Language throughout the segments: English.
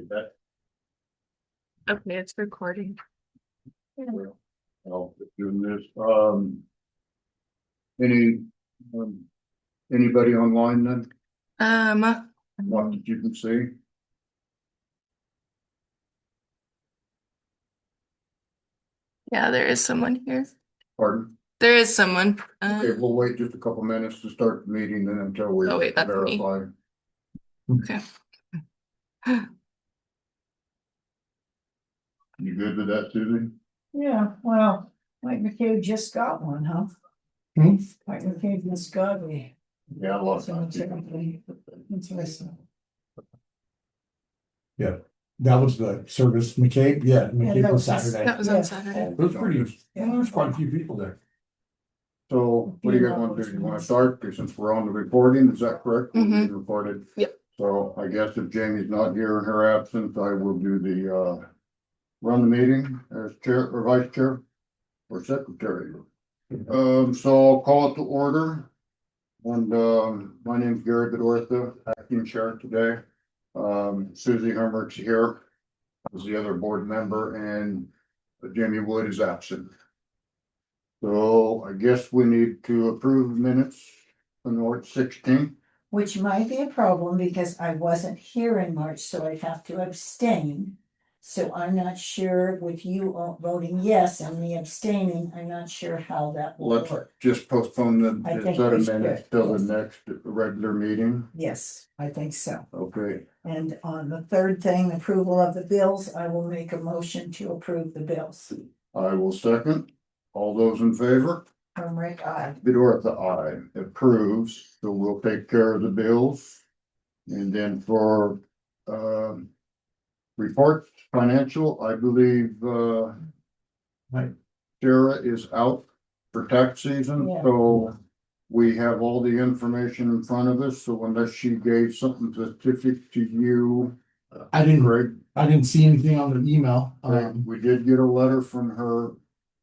That, Okay, it's recording. I'll doing this, any, um, anybody online then, what that you can see? Yeah, there is someone here. Pardon? There is someone. Okay, we'll wait just a couple minutes to start the meeting then until we Oh, wait, that's me. verify. Okay. You good with that, Susie? Yeah, well, Mike McCabe just got one, huh? Hmm? Mike McCabe just got me. Yeah, a lot of So times. interesting. Yeah, that was the service McCabe, yeah, that McCabe was was just- Saturday. That was Yeah. on Saturday. It was pretty, yeah, there was quite a few people there. So what do you guys want to do? You want to start? 'Cause since we're on the recording, is that correct? We're being recorded. Yep. So I guess if Jamie's not here in her absence, I will do the, run the meeting as chair or vice chair or secretary. So I'll call it to order. And, my name's Gary Bedortha, acting chair today. Susie Hermer's here as the other board member and Jamie Wood is absent. So I guess we need to approve minutes on March 16th. Which might be a problem because I wasn't here in March, so I'd have to abstain. So I'm not sure with you all voting yes and me abstaining, I'm not sure how that will Let's work. just postpone I the think set we of should, minutes till the yes. next regular meeting. Yes, I think so. Okay, And on the third thing, approval of the bills, I will make a motion to approve the bills. I will second. All those in favor? Rick, aye. Bedortha, aye, approves, so we'll take care of the bills. And then for, reports, financial, I believe, Right. Sarah is out for tax season, Yeah. so we have all the information in front of us, so unless she gave something specific to you, I didn't, Greg, I didn't see anything on the email, we did get a letter from her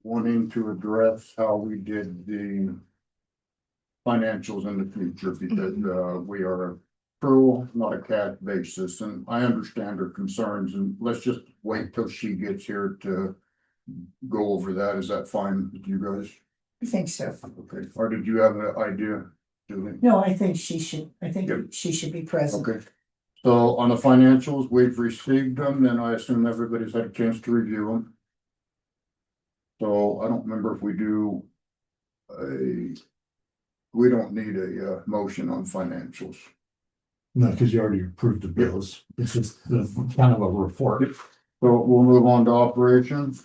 wanting to address how we did the financials in the future, because, we are a accrual, not a cash basis, and I understand her concerns, and let's just wait till she gets here to go over that. Is that fine with you guys? I think so. Okay, or did you have an idea, Julie? No, I think she should, I think Yep. she should be present. Okay, so on the financials, we've received them, and I assume everybody's had a chance to review them. So I don't remember if we do we don't need a, motion on financials. no, because you already approved the bills. It's just the kind of a report. So we'll move on to operations.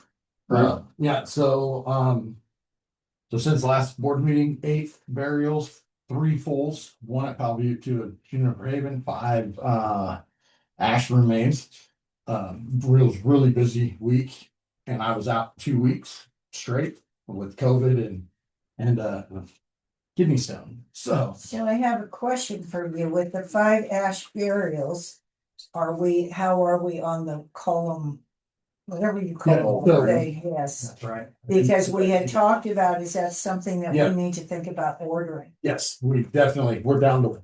Yeah, so since last board meeting, 8 burials, 3 fulls, 1 at Palview, 2 at Juniper Haven, 5 ash remains. Really busy week, and I was out 2 weeks straight with COVID and kidney stone. So So I have a question for you. With the 5 ash burials, how are we on the column? Whatever you call Yeah, it, yes, that's right. because we had talked about, is that something that Yeah. we need to think about ordering? Yes, we're down to,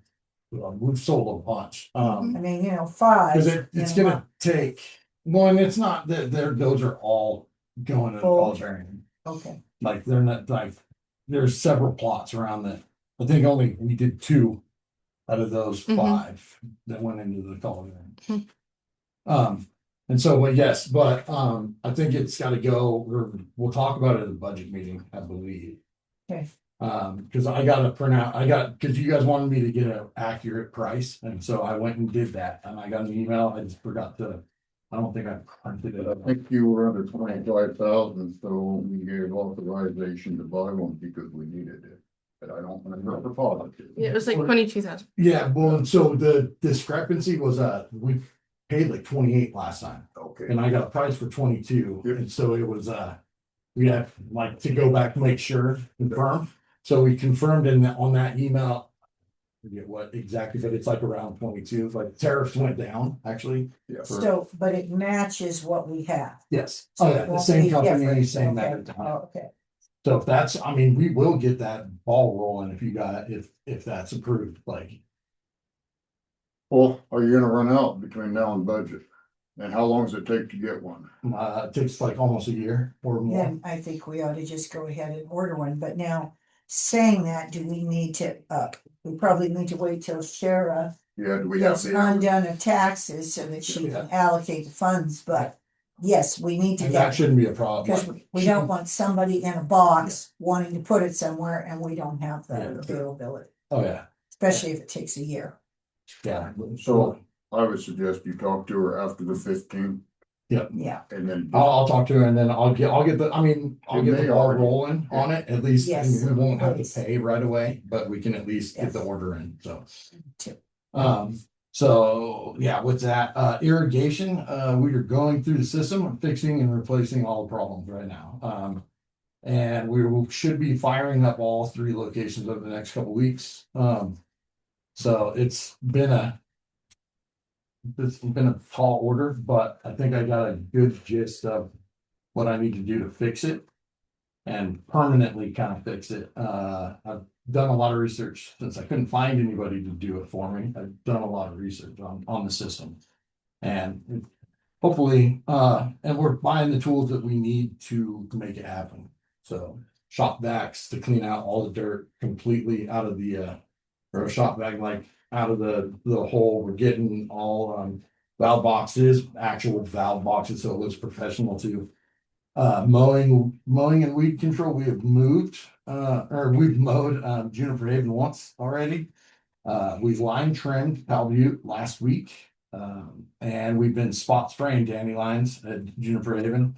we've sold a bunch. I mean, 5. Because it's gonna take, one, it's not that those are all going to the Full. college area. Okay, Like they're not like, there's several plots around that. I think only we did 2 out of those 5 that went into the college area. And so, well, yes, but I think it's gotta go, we'll talk about it at the budget meeting, I believe. Okay. Because I gotta because you guys wanted me to get an accurate price, and so I went and did that, and I got an email, I just forgot to. I don't think I printed it I up. think you were under 25,000, so we gave authorization to buy one because we needed it. But I don't remember the policy. Yeah, it was like 22,000. Yeah, well, and so the discrepancy was, we paid like 28 last time, Okay, and I got a price for 22, Yep. and so it was, we had like to go back and make sure, confirm. So we confirmed on that email. I forget what exactly, but it's like around 22, like tariffs went down, actually. yeah. so, but it matches what we have. Yes. So Oh, it yeah, the won't same be company, different. same Okay. method. Oh, okay, So if that's, I mean, we will get that ball rolling if you got, if that's approved, like. Well, are you gonna run out between now and budget? And how long does it take to get one? It takes like almost a year or more. Then I think we ought to just go ahead and order one, but now, saying that, do we need to, we probably need to wait till Shara Yeah, do we have gets the, undone of taxes so that she can allocate the funds, but yes, we need to And that get. shouldn't be a problem. Because we don't want somebody in a box wanting to put it somewhere and we don't have the Yeah. availability, Oh, yeah, especially if it takes a year. yeah. so I would suggest you talk to her after the 15th Yeah, and then. I'll talk to her and then I'll get I'll get the may ball already- rolling on it at least. Yes, We won't have to please. pay right away, but we can at least get the Yes. order in, so. Too. So yeah, with that, irrigation, we are going through the system, fixing and replacing all the problems right now. And should be firing up all 3 locations over the next couple weeks. So it's been a tall order, but I think I got a good gist of what I need to do to fix it and permanently kind of fix it. I've done a lot of research since I couldn't find anybody to do it for me. I've done a lot of research on the system, and hopefully, and we're buying the tools that we need to make it happen. So shop vacs to clean out all the dirt completely out of the or a shop vac like out of the hole. We're getting all valve boxes, actual valve boxes, so it looks professional too. Mowing and weed control, we have moved, or we've mowed Juniper Haven once already. We've line trimmed Powell Butte last week. And we've been spot spraying dandelions at Juniper Haven.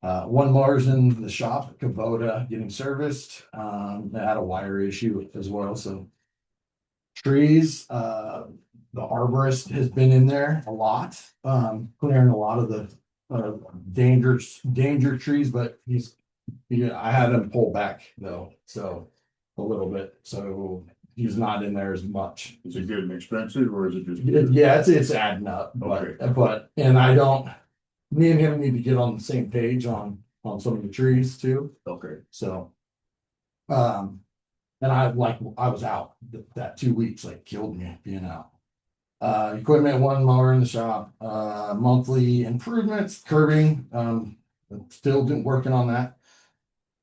One mower's in the shop at Kubota getting serviced. They had a wire issue as well, so. Trees, the arborist has been in there a lot, clearing a lot of the danger trees, but I had him pull back though, so a little bit, so he's not in there as much. Is it getting expensive or is it just? Yeah, it's adding up, Okay. but me and him need to get on the same page on some of the trees too, Okay, so. And I was out that 2 weeks, like killed me being out. Equipment, one mower in the shop, monthly improvements, curbing, still working on that.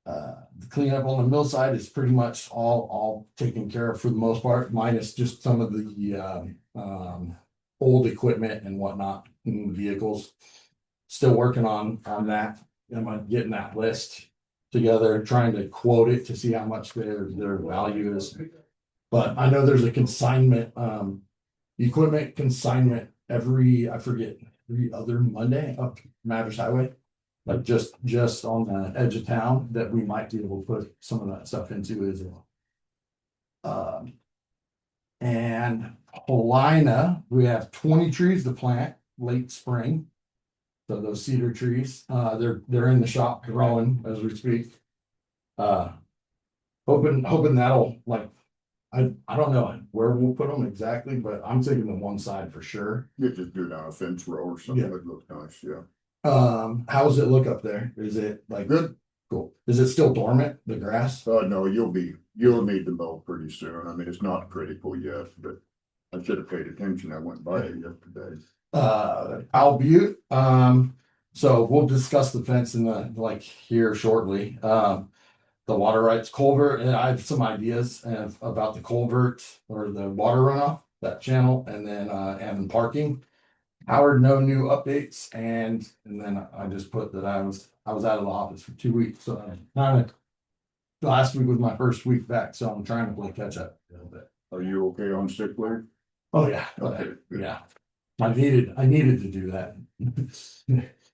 The cleanup on the mill side is pretty much all taken care of for the most part, minus just some of the old equipment and whatnot in the vehicles. Still working on that. I'm getting that list together, trying to quote it to see how much their value is. But I know there's a consignment, equipment consignment every other Monday up Matters Highway. Like just on the edge of town that we might be able to put some of that stuff into as well. And Helena, we have 20 trees to plant late spring. So those cedar trees, they're in the shop growing as we speak. Hoping that'll I don't know where we'll put them exactly, but I'm thinking the one side for sure. you just do down a fence row or something, Yeah. it looks nice, yeah. How's it look up there? Is it like Good. cool? Is it still dormant, the grass? No, you'll need to mow pretty soon. I mean, it's not critical yet, but I should have paid attention. I went by it yesterday. Powell Butte. So we'll discuss the fence in the here shortly. The water rights culvert, and I have some ideas about the culvert or the water runoff, that channel, and then and parking. Howard, no new updates, and then I just put that I was out of the office for 2 weeks, so last week was my first week back, so I'm trying to play catch up a little bit. Are you okay on sick leave? Oh yeah, Okay. yeah. I needed to do that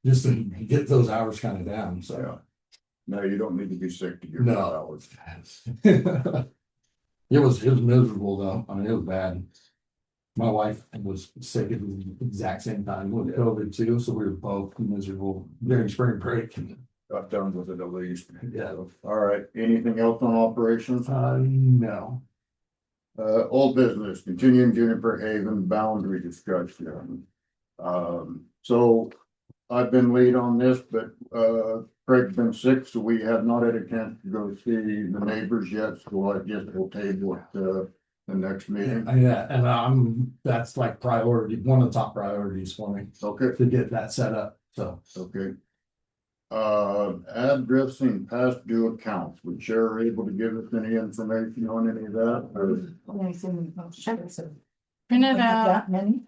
just to get those hours kind of down. So Yeah. No, you don't need to be sick to get No. those hours. it was miserable though. I mean, it was bad. My wife was sick at the exact same time with COVID too, so we were both miserable during spring break. Got done with it at least. Yeah. All right, anything else on operations? No. Old business, continuing Juniper Haven boundary discussion. So I've been lead on this, but, Craig's been sick, so we have not had a chance to go see the neighbors yet, so I guess we'll table it, the next meeting? Yeah, and that's like priority, one of the top priorities for me Okay, to get that set up, so. okay. Addressing past due accounts, would Chair able to give us any information on any of that? Printed We have out. that many?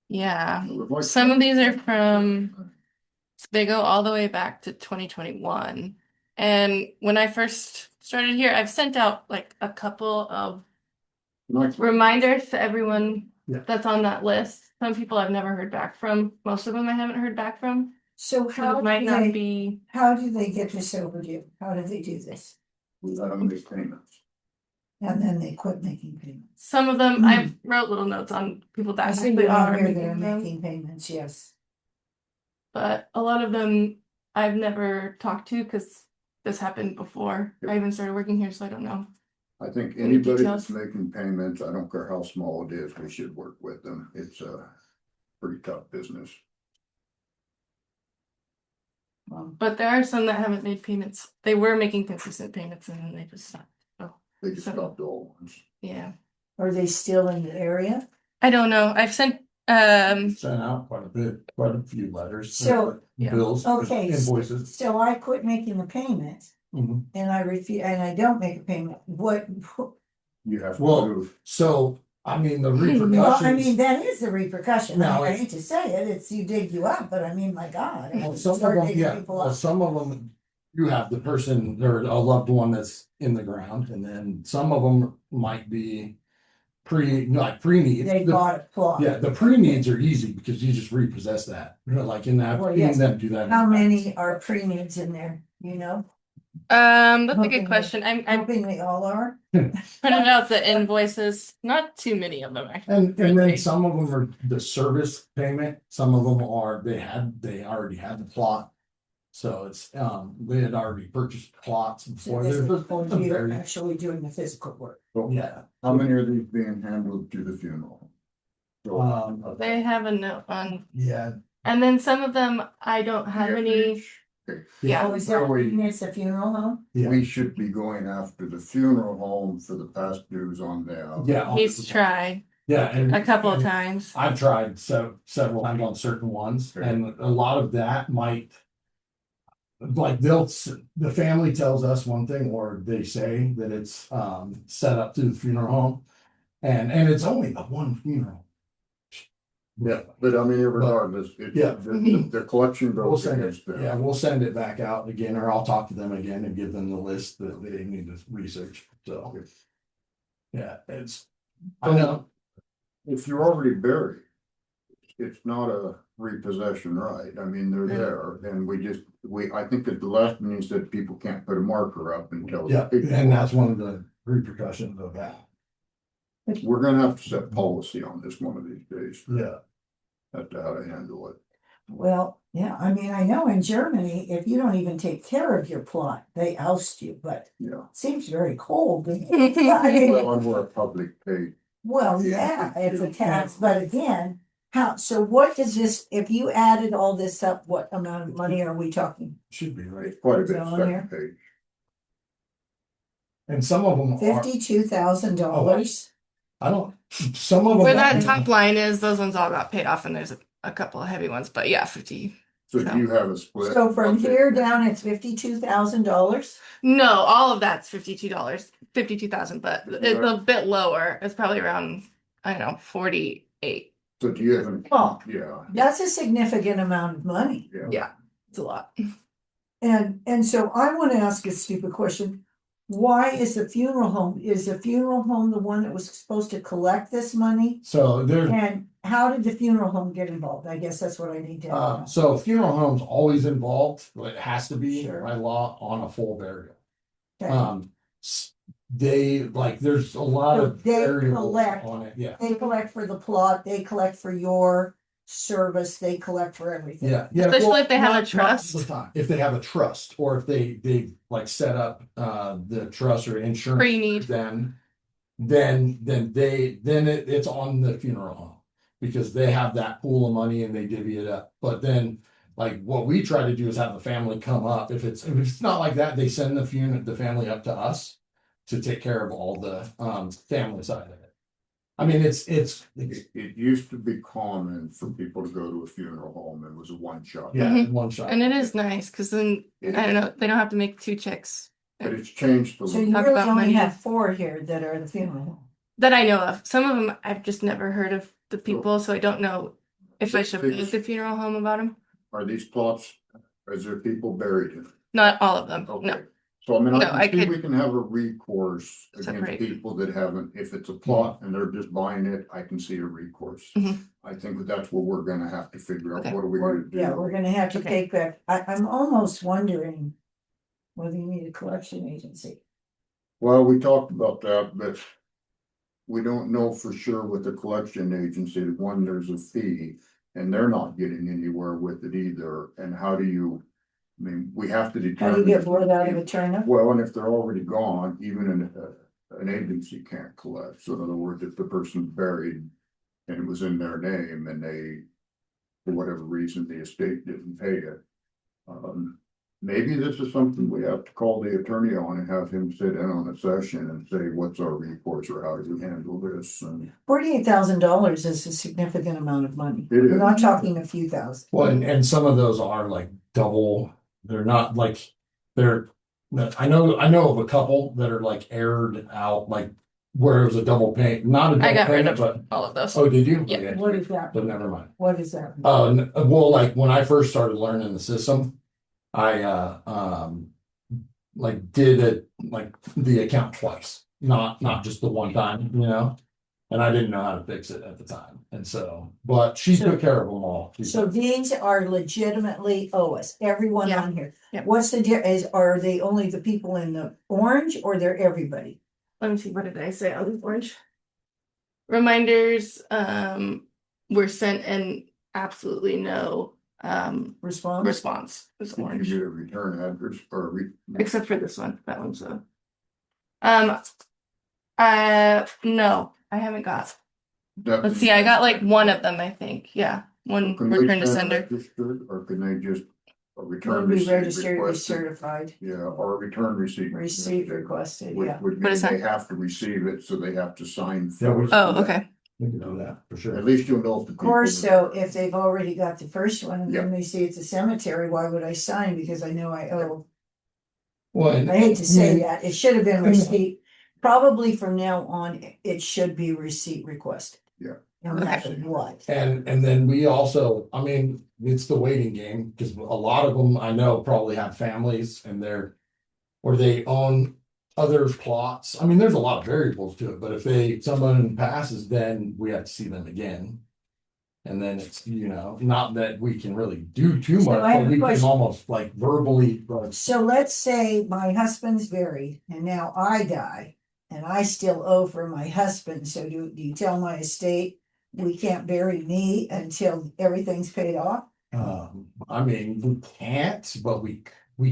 Yeah. Or- Some of these are from, they go all the way back to 2021. And when I first started here, I've sent out like a couple of Like, reminders to everyone Yeah. that's on that list. Some people I've never heard back from. Most of them I haven't heard back from. So So how it might do not they, be. how do they get this overdue? How do they do this? we let them make payments. And then they quit making payments. Some of them I wrote little notes on people that I see actually you are on here that are making them, making payments, yes. but a lot of them I've never talked to because this happened before I even started working here, so I don't know. I think Any anybody that's details? making payments, I don't care how small it is, we should work with them. It's a pretty tough business. But there are some that haven't made payments. They were making consistent payments and then they just stopped. They just So- stopped all ones. Yeah. Are they still in the area? I don't know. I've sent Sent out quite a few letters. So- Yeah. Bills, Okay. invoices. So I quit making a payment Mhm. and I refuse, and I don't make a payment. What, You have to Well, move. So, I mean, the well, I mean, repercussions, that is the repercussion. I No, mean, I it- hate to say it, it's you dig you up, but I mean, my God. I well, mean, some of start them, digging yeah, people well, up. some of them. You have the person or a loved one that's in the ground, and then some of them might be pre-needs. They bought a plot. Yeah, the pre-needs are easy because you just repossess that, like in that, Well, even yes. them do that. How many are pre-needs in there, you know? that's a Hoping good they- question. I'm Hoping they all are. printed out the invoices. Not too many of them actually. And then Really. some of them are the service payment, some of them are, they already had the plot. So it's, they had already purchased plots So before. this There's is for some you very, actually doing the physical work. yeah. How many are these being handled to the funeral? So, They have a note on, Yeah. and then some of them I don't have any. Yeah. Oh, is that Really? when it's a funeral home? Yeah. we should be going after the funeral home for the past dues on them. Yeah. He's tried Yeah. And a couple of and times. I've tried several times on certain ones, Okay. and a lot of that might. Like the family tells us one thing, or they say that it's set up to the funeral home. And it's only the one funeral. Yeah, but I mean, regardless, Yeah. the collection We'll goes send against it, them. yeah, we'll send it back out again, or I'll talk to them again and give them the list that they need to research, so. Yeah, I know, If you're already buried, it's not a repossession right. I mean, they're there, and I think at the last meeting said people can't put a marker up until. yeah, and that's one of the repercussions of that, We're gonna have to set policy on this one of these days, yeah. as to how to handle it. Well, yeah, I mean, I know in Germany, if you don't even take care of your plot, they oust you, but Yeah, it seems very cold. I mean, well, and we're a public pay. well, yeah, it's a tax, but again, so what does this, if you added all this up, what amount of money are we talking? Should be right, It's quite a Is it bit, on second page. and some of them are, $52,000? I don't, some of them. Where that top line is, those ones all got paid off, and there's a couple of heavy ones. But yeah, 50. So do you have a split? So from here down, it's $52,000? No, all of that's $52, 52,000, but it's a bit lower. It's probably around, I don't know, 48. So do you have an, Oh. yeah, That's a significant amount of money. yeah. Yeah, it's a lot. And so I want to ask a stupid question. Why is the funeral home the one that was supposed to collect this money? So there's, And how did the funeral home get involved? I guess that's what I need to know. so funeral home's always involved, but it has to be Sure. by law on a full burial. Okay. There's a lot So of they variables collect- on it, yeah. They collect for the plot, they collect for your service, they collect for everything. Yeah, yeah. Especially well, if they have a not all trust. the time. If they have a trust, or if they like set up the trust or insurance, Pre-need. then it's on the funeral home. Because they have that pool of money and they divvy it up. But then, like, what we try to do is have the family come up. If it's not like that, they send the family up to us. to take care of all the family side of it. I mean, it's It used to be common for people to go to a funeral home. It was a one shot. yeah, Mhm. in one shot. And it is nice because then I don't know, they don't have to make two checks But it's changed a So little. you Talk really about only money. have 4 here that are the funeral home. that I know of. Some of them I've just never heard of the people, so I don't know if I should go to the funeral home about them. Are these plots, is there people buried in it? Not all of them. No. Okay. So I mean, No, I I can see could we can have a recourse separate. against people that haven't, if it's a plot and they're just buying it, I can see a recourse. Mhm. I think that's what we're gonna have to figure out. Okay. What are we gonna do? Yeah, we're gonna have to Okay. take back, I'm almost wondering whether you need a collection agency. Well, we talked about that, but we don't know for sure with the collection agency. One, there's a fee and they're not getting anywhere with it either. And how do you, I mean, we have to How do determine. you get blood out of a turnip? Well, and if they're already gone, even an agency can't collect. So in other words, if the person's buried and it was in their name and they, for whatever reason, the estate didn't pay it. Maybe this is something we have to call the attorney on and have him sit in on a session and say, what's our recourse or how do we handle this? And $48,000 is a significant amount of money. It is. We're not talking a few thousand. Well, and some of those are like double, they're not like, they're, I know of a couple that are like aired out, like where it was a double pay, not a I double got rid payment, of but, all of those. oh, did you? Yeah. Okay. What is that? But never mind. What is that? Well, like when I first started learning the system, I like did it like the account twice, not just the one time, you know? And I didn't know how to fix it at the time. And so, but she So- took care of them all. So these are legitimately OS, everyone Yeah. on here. Yeah. What's the are they only the people in the orange or they're everybody? Let me see, what did I say on the orange? Reminders were sent and absolutely no Response? response was did you orange. get a return address or Except for this one. That one's a no, I haven't got. Let's see, I got like one of them, I think. Yeah. One Can we return to send sender. registered, or can they just a Will return be receipt registered, be requested? certified, Yeah, or a return receipt. receipt requested, Which yeah. would What mean is that? they have to receive it, so they have to sign. Yeah, we- for it. Oh, okay. We can do that for sure. At least you'll know if the. Of course, so if they've already got the first one and then Yeah. they see it's a cemetery, why would I sign? Because I know I owe. Well, and- I hate to say Yeah. that, it should have been receipt. Probably from now on, it should be receipt requested. Yeah. No Okay. matter what. And then we also, I mean, it's the waiting game, because a lot of them I know probably have families and or they own other plots. I mean, there's a lot of variables to it, but if someone passes, then we have to see them again. And then it's, not that we can really do too So much, I have but a we can question. almost like verbally, So let's say my husband's buried and now I die and I still owe for my husband. So do you tell my estate we can't bury me until everything's paid off? I mean, we can't, but we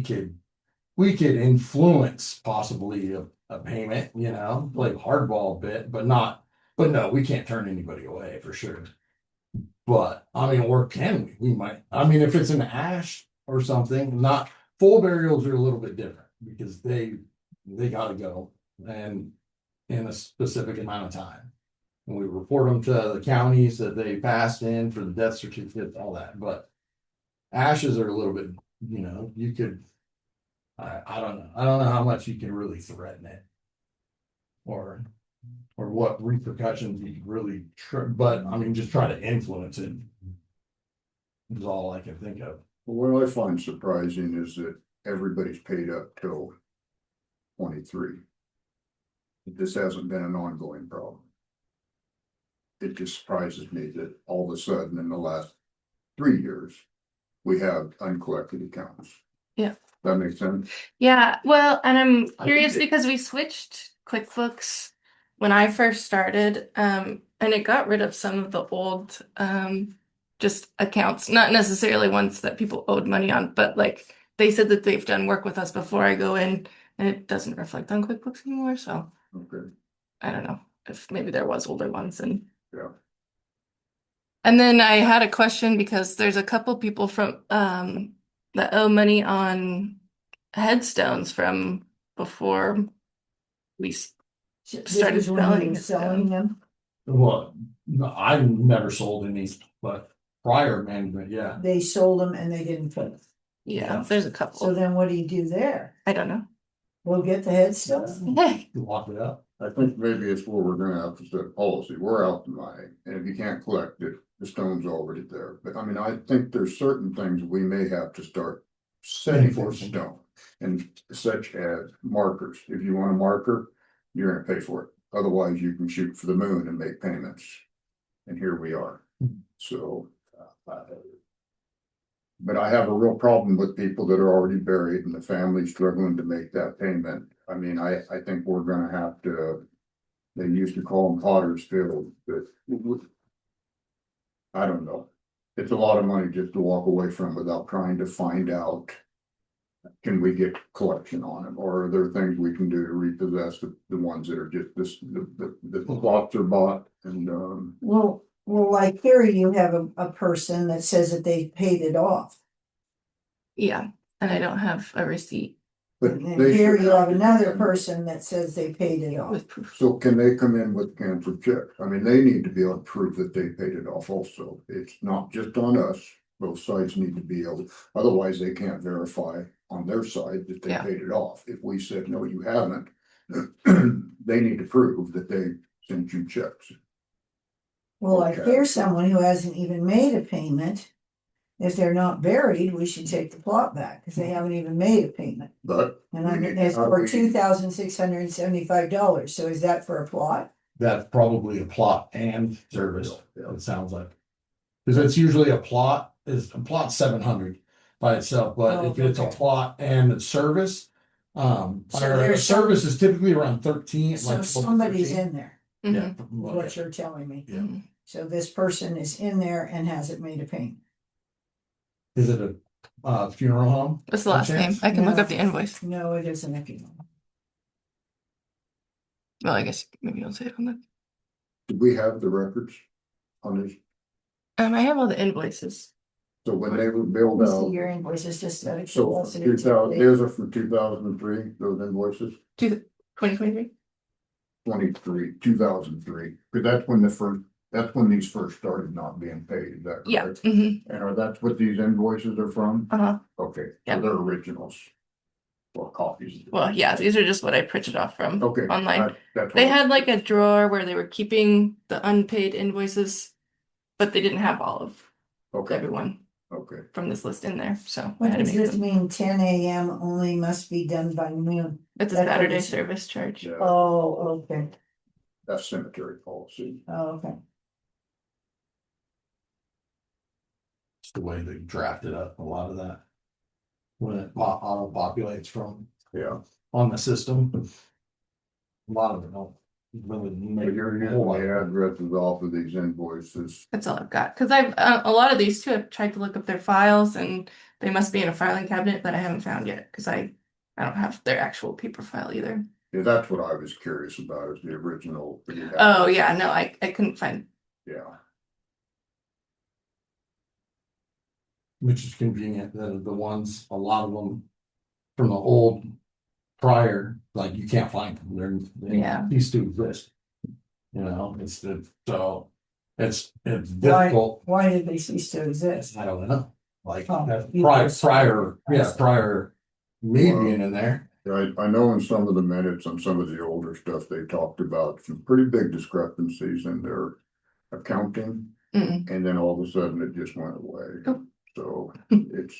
could influence possibly a payment, like hardball a bit, but no, we can't turn anybody away for sure. But I mean, or can we? We might. I mean, if it's an ash or something, not full burials are a little bit different because they gotta go and in a specific amount of time. And we report them to the counties that they passed in for the death certificate, all that. But ashes are a little bit, you could, I don't know. I don't know how much you can really threaten it. Or what repercussions you could really, but I mean, just try to influence it. Is all I can think of. What I find surprising is that everybody's paid up till 23. This hasn't been an ongoing problem. It just surprises me that all of a sudden in the last 3 years, we have uncollected accounts. Yeah. That makes sense? Yeah, well, and I'm I curious think because we switched QuickBooks when I first started, and it got rid of some of the old just accounts, not necessarily ones that people owed money on, but like they said that they've done work with us before I go in, and it doesn't reflect on QuickBooks anymore. So Okay, I don't know if maybe there was older ones and. yeah. And then I had a question because there's a couple people from that owe money on headstones from before we This started was when you selling were his selling them? Well, no, I've never sold any, but prior management, yeah. They sold them and they didn't put them. Yeah, Yeah. there's a So couple. then what do you do there? I don't know. We'll get the headstone? Lock it up. I think maybe it's where we're gonna have to set policy, we're out the money, and if you can't collect it, the stone's already there. But I mean, I think there's certain things we may have to start setting for Enforcing. stone. And such as markers, if you want a marker, you're gonna pay for it, otherwise you can shoot for the moon and make payments. And here we are, so. But I have a real problem with people that are already buried and the family struggling to make that payment. I mean, I think we're gonna have to. They used to call them Potter's Field, but. I don't know. It's a lot of money just to walk away from without trying to find out. Can we get collection on them, or are there things we can do to repossess the ones that are just this, the plots are bought and, Well, like here you have a person that says that they paid it off. Yeah, and I don't have a receipt but And then they here should you have to another come in. person that says they paid it off. with proof. So can they come in with canceled checks? I mean, they need to be able to prove that they paid it off also. It's not just on us. Both sides need to be able, otherwise they can't verify on their side that they Yeah. paid it off. If we said, no, you haven't, they need to prove that they sent you checks. Well, like Okay. here's someone who hasn't even made a payment. If they're not buried, we should take the plot back because they haven't even made a payment. But. And we I mean, need- it's how do for we- $2,675. So is that for a plot? That's probably a plot and service, Yeah. it sounds like. Cause it's usually a plot, is a plot 700 by itself, but if Oh, it's a okay. plot and a service. So Our there's service is typically around 13. So like somebody's 13. in there, Yeah. is what you're telling me. Yeah. So this person is in there and hasn't made a payment. Is it a funeral home? What's the last name? chance? I can look No. up the invoice. No, it isn't if you know. Well, I guess maybe you'll say it on the. Do we have the records on this? I have all the invoices. So when they were billed Let me see out, your invoices just out of so curiosity. 2000, those are from 2003, those invoices, 2023. 2003, because that's when these first started not being paid, is that Yeah. correct? Mm-hmm. And that's what these invoices are from? Uh-huh. Okay, Yeah. so they're originals. Or copies. Well, yeah, these are just what I printed off from Okay. online. That's They what- had like a drawer where they were keeping the unpaid invoices, but they didn't have all of Okay, everyone okay, from this list in there. So I What had to does make this them. mean? 10 AM only must be done by noon. It's a That Saturday covers- service charge. yeah, Oh, okay. that's cemetery policy. Oh, okay. It's the way they drafted up a lot of that. When it auto populates from Yeah, on the system. A lot of it don't really but make you're a whole using lot. the addresses off of these invoices. That's all I've got. Because I've a lot of these too. I've tried to look up their files, and they must be in a filing cabinet that I haven't found yet. Because I don't have their actual paper file either. Yeah, that's what I was curious about, is the original. that you have. Oh yeah, no, I couldn't find. Yeah, Which is convenient, the ones, a lot of them from the old prior, like you can't find them, they Yeah. cease to exist. You know, so it's Why, difficult, why did they cease to exist? I don't know, like Oh, you prior, just- prior me being in there. I know in some of the minutes on some of the older stuff, they talked about some pretty big discrepancies in their accounting. Mm-mm. And then all of a sudden it just went away. Oh. So it's,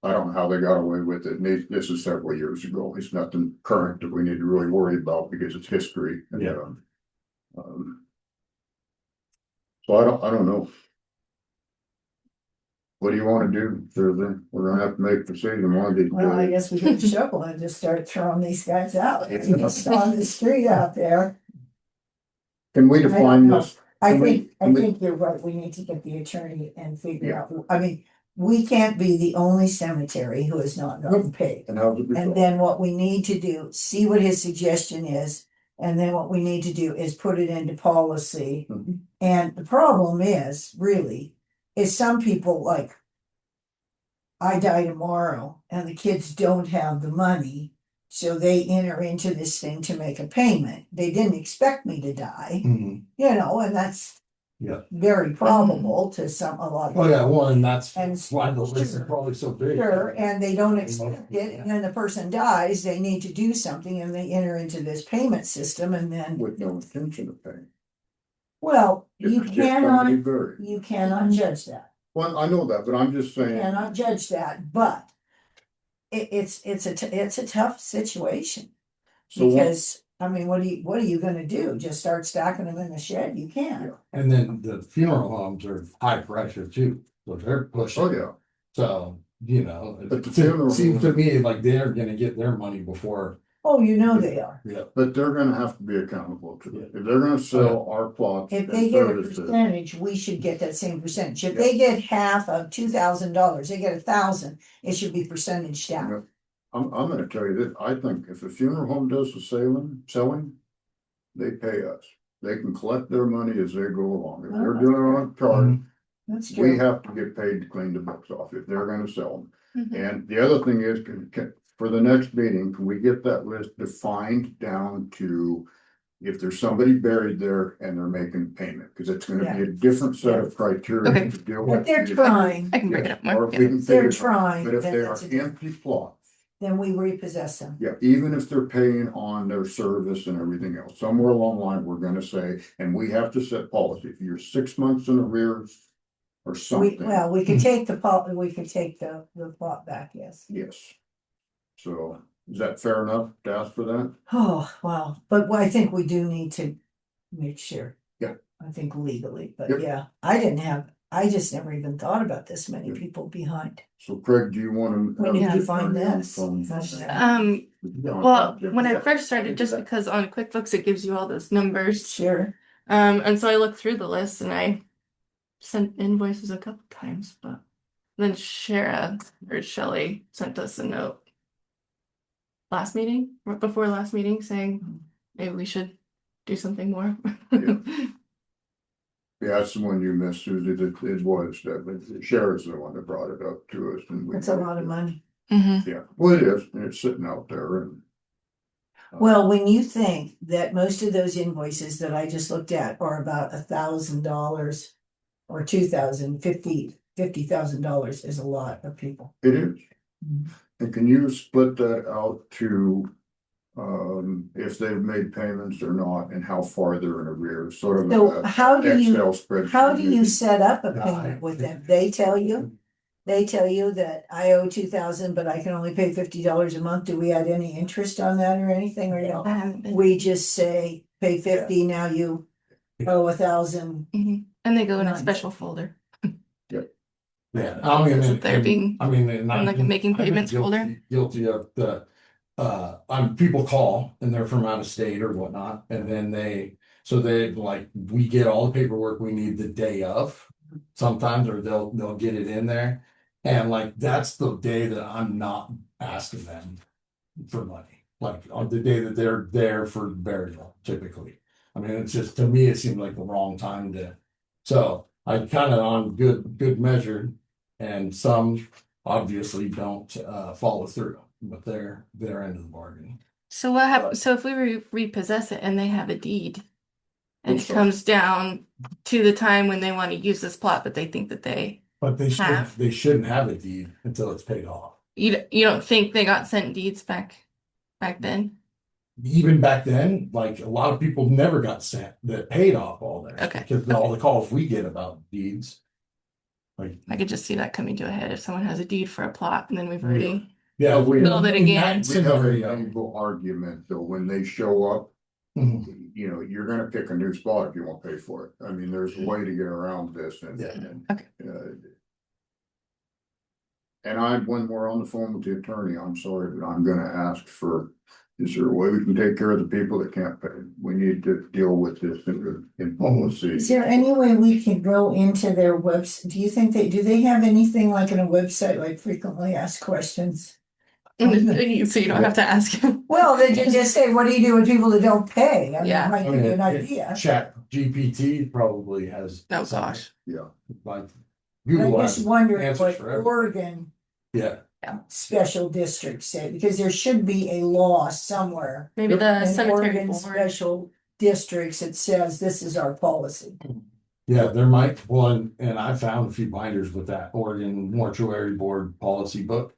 I don't know how they got away with it. And this is several years ago. It's nothing current that we need to really worry about because it's history. And, Yeah. So I don't know. What do you want to do, Susan? We're gonna have to make a decision one of these Well, I days. guess we get a shovel and just start throwing these guys out. Just on the street out there. Can we I don't define know. this? I Can we- think, I can we- think you're right. We need to get the attorney and figure Yeah. out, I mean, we can't be the only cemetery who has not gotten paid. And how's it And resolved? then what we need to do, see what his suggestion is, and then what we need to do is put it into policy. Mhm. And the problem is, really, is some people like, I die tomorrow and the kids don't have the money. So they enter into this thing to make a payment. They didn't expect me to die, Mhm. you know, and that's Yeah. very probable to a lot of Oh, yeah, well, and that's And why the list is probably so big. Sure, and they don't expect it, and then the person dies, they need to do something, and they enter into this payment system, and then, With no intention of paying. well, Just you to get somebody cannot, buried. you cannot judge that. Well, I know that, but I'm just You saying, cannot judge that, but it's a tough situation. so what, Because, I mean, what are you gonna do? Just start stacking them in the shed? You can't. Yeah. And then the funeral homes are high pressure too, so they're pushing. oh, yeah. So, you know, But the it funeral seems to home- me like they're gonna get their money before. Oh, you know they are. Yeah. But they're gonna have to be accountable to it. If they're gonna sell our plots If and they get a services. percentage, we should get that same percentage. If they get half of $2,000, they get 1,000, it should be percentage down. Yeah. I'm gonna tell you this, I think if a funeral home does the selling, they pay us. They can collect their money as they go along. If they're doing it on a charge, That's we true. have to get paid to clean the books off if they're gonna sell them. Mhm. And the other thing is, for the next meeting, can we get that list defined down to if there's somebody buried there and they're making payment, because it's gonna be a different set of criteria Okay. to deal But with. they're trying, I can break it up more. Or if Yeah. we can they're figure, trying, but if then they are that's a- empty plots, then we repossess them. yeah, even if they're paying on their service and everything else, somewhere along the line, we're gonna say, and we have to set policy, if you're 6 months in arrears. Or something, Well, we could take we could take the plot back, yes. yes. So, is that fair enough to ask for that? Oh, wow, but I think we do need to make sure. Yeah. I think legally, but Yep. yeah, I just never even thought about this many people behind. So Craig, do you wanna? We need to have find Attorney on the this. phone? Well, when I first started, just because on QuickBooks it gives you all those numbers. Sure. And so I looked through the list and I sent invoices a couple times, but then Shara or Shelly sent us a note last meeting, right before last meeting, saying maybe we should do something more. Yeah, that's the one you missed, Susie, it was, that Sheriff's the one that brought it up to us and we. That's a lot of money. Mhm. Yeah, well, it is, and it's sitting out there and. Well, when you think that most of those invoices that I just looked at are about $1,000 or $50,000 is a lot of people. It is. Mhm. And can you split that out to, if they've made payments or not, and how far they're in arrears, sort of. So a how do you, Excel spreadsheet. how do you set up a Yeah, payment with them? They tell you that I owe 2,000, but I can only pay $50 a month. Do we add any interest on that or anything or no? I haven't been. We just say, pay 50, now you owe 1,000. Mhm. And they go in a Nice. special folder. Yeah, I mean, Is it there being- I mean, and like a making I've been payments folder? Guilty of the, people call and they're from out of state or whatnot, and then so they like, we get all the paperwork we need the day of. Sometimes, or they'll get it in there, and like, that's the day that I'm not asking them for money. Like, on the day that they're there for burial, typically. I mean, it's just, to me, it seemed like the wrong time so I kind of on good measure, and some obviously don't follow through with their end of the bargain. So what happens? So if we repossess it and they have a deed, and it Which one? comes down to the time when they want to use this plot, but they think that But they Have. shouldn't have a deed until it's paid off. you don't think they got sent deeds back then? Even back then, like, a lot of people never got sent that paid off all theirs. Okay, Because all the calls we get about deeds. Like, I could just see that coming to a head if someone has a deed for a plot and then we've already. yeah, we- Build it in again. that We have a scenario. legal argument, though, when they show up, Mhm. you know, you're gonna pick a new spot if you won't pay for it. I mean, there's a way to get around this and. Yeah. Okay. And when we're on the phone with the attorney, I'm sorry, but I'm gonna ask for, is there a way we can take care of the people that can't pay? We need to deal with this in policy. Is there any way we could go into their website? Do you think do they have anything like in a website, like frequently asked questions? So you don't have to ask him. Well, they can just say, what do you do with people that don't pay? I mean, Yeah. it might give you an idea. Chat GPT probably has. Oh something. gosh. Yeah, Like I'm Google just has wondering answers what for everything. Oregon Yeah, Yeah. special districts say, because there should be a law somewhere. Maybe the In cemetery Oregon board. special districts, it says this is our policy. Yeah, there might, one, and I found a few binders with that Oregon Mortuary Board policy book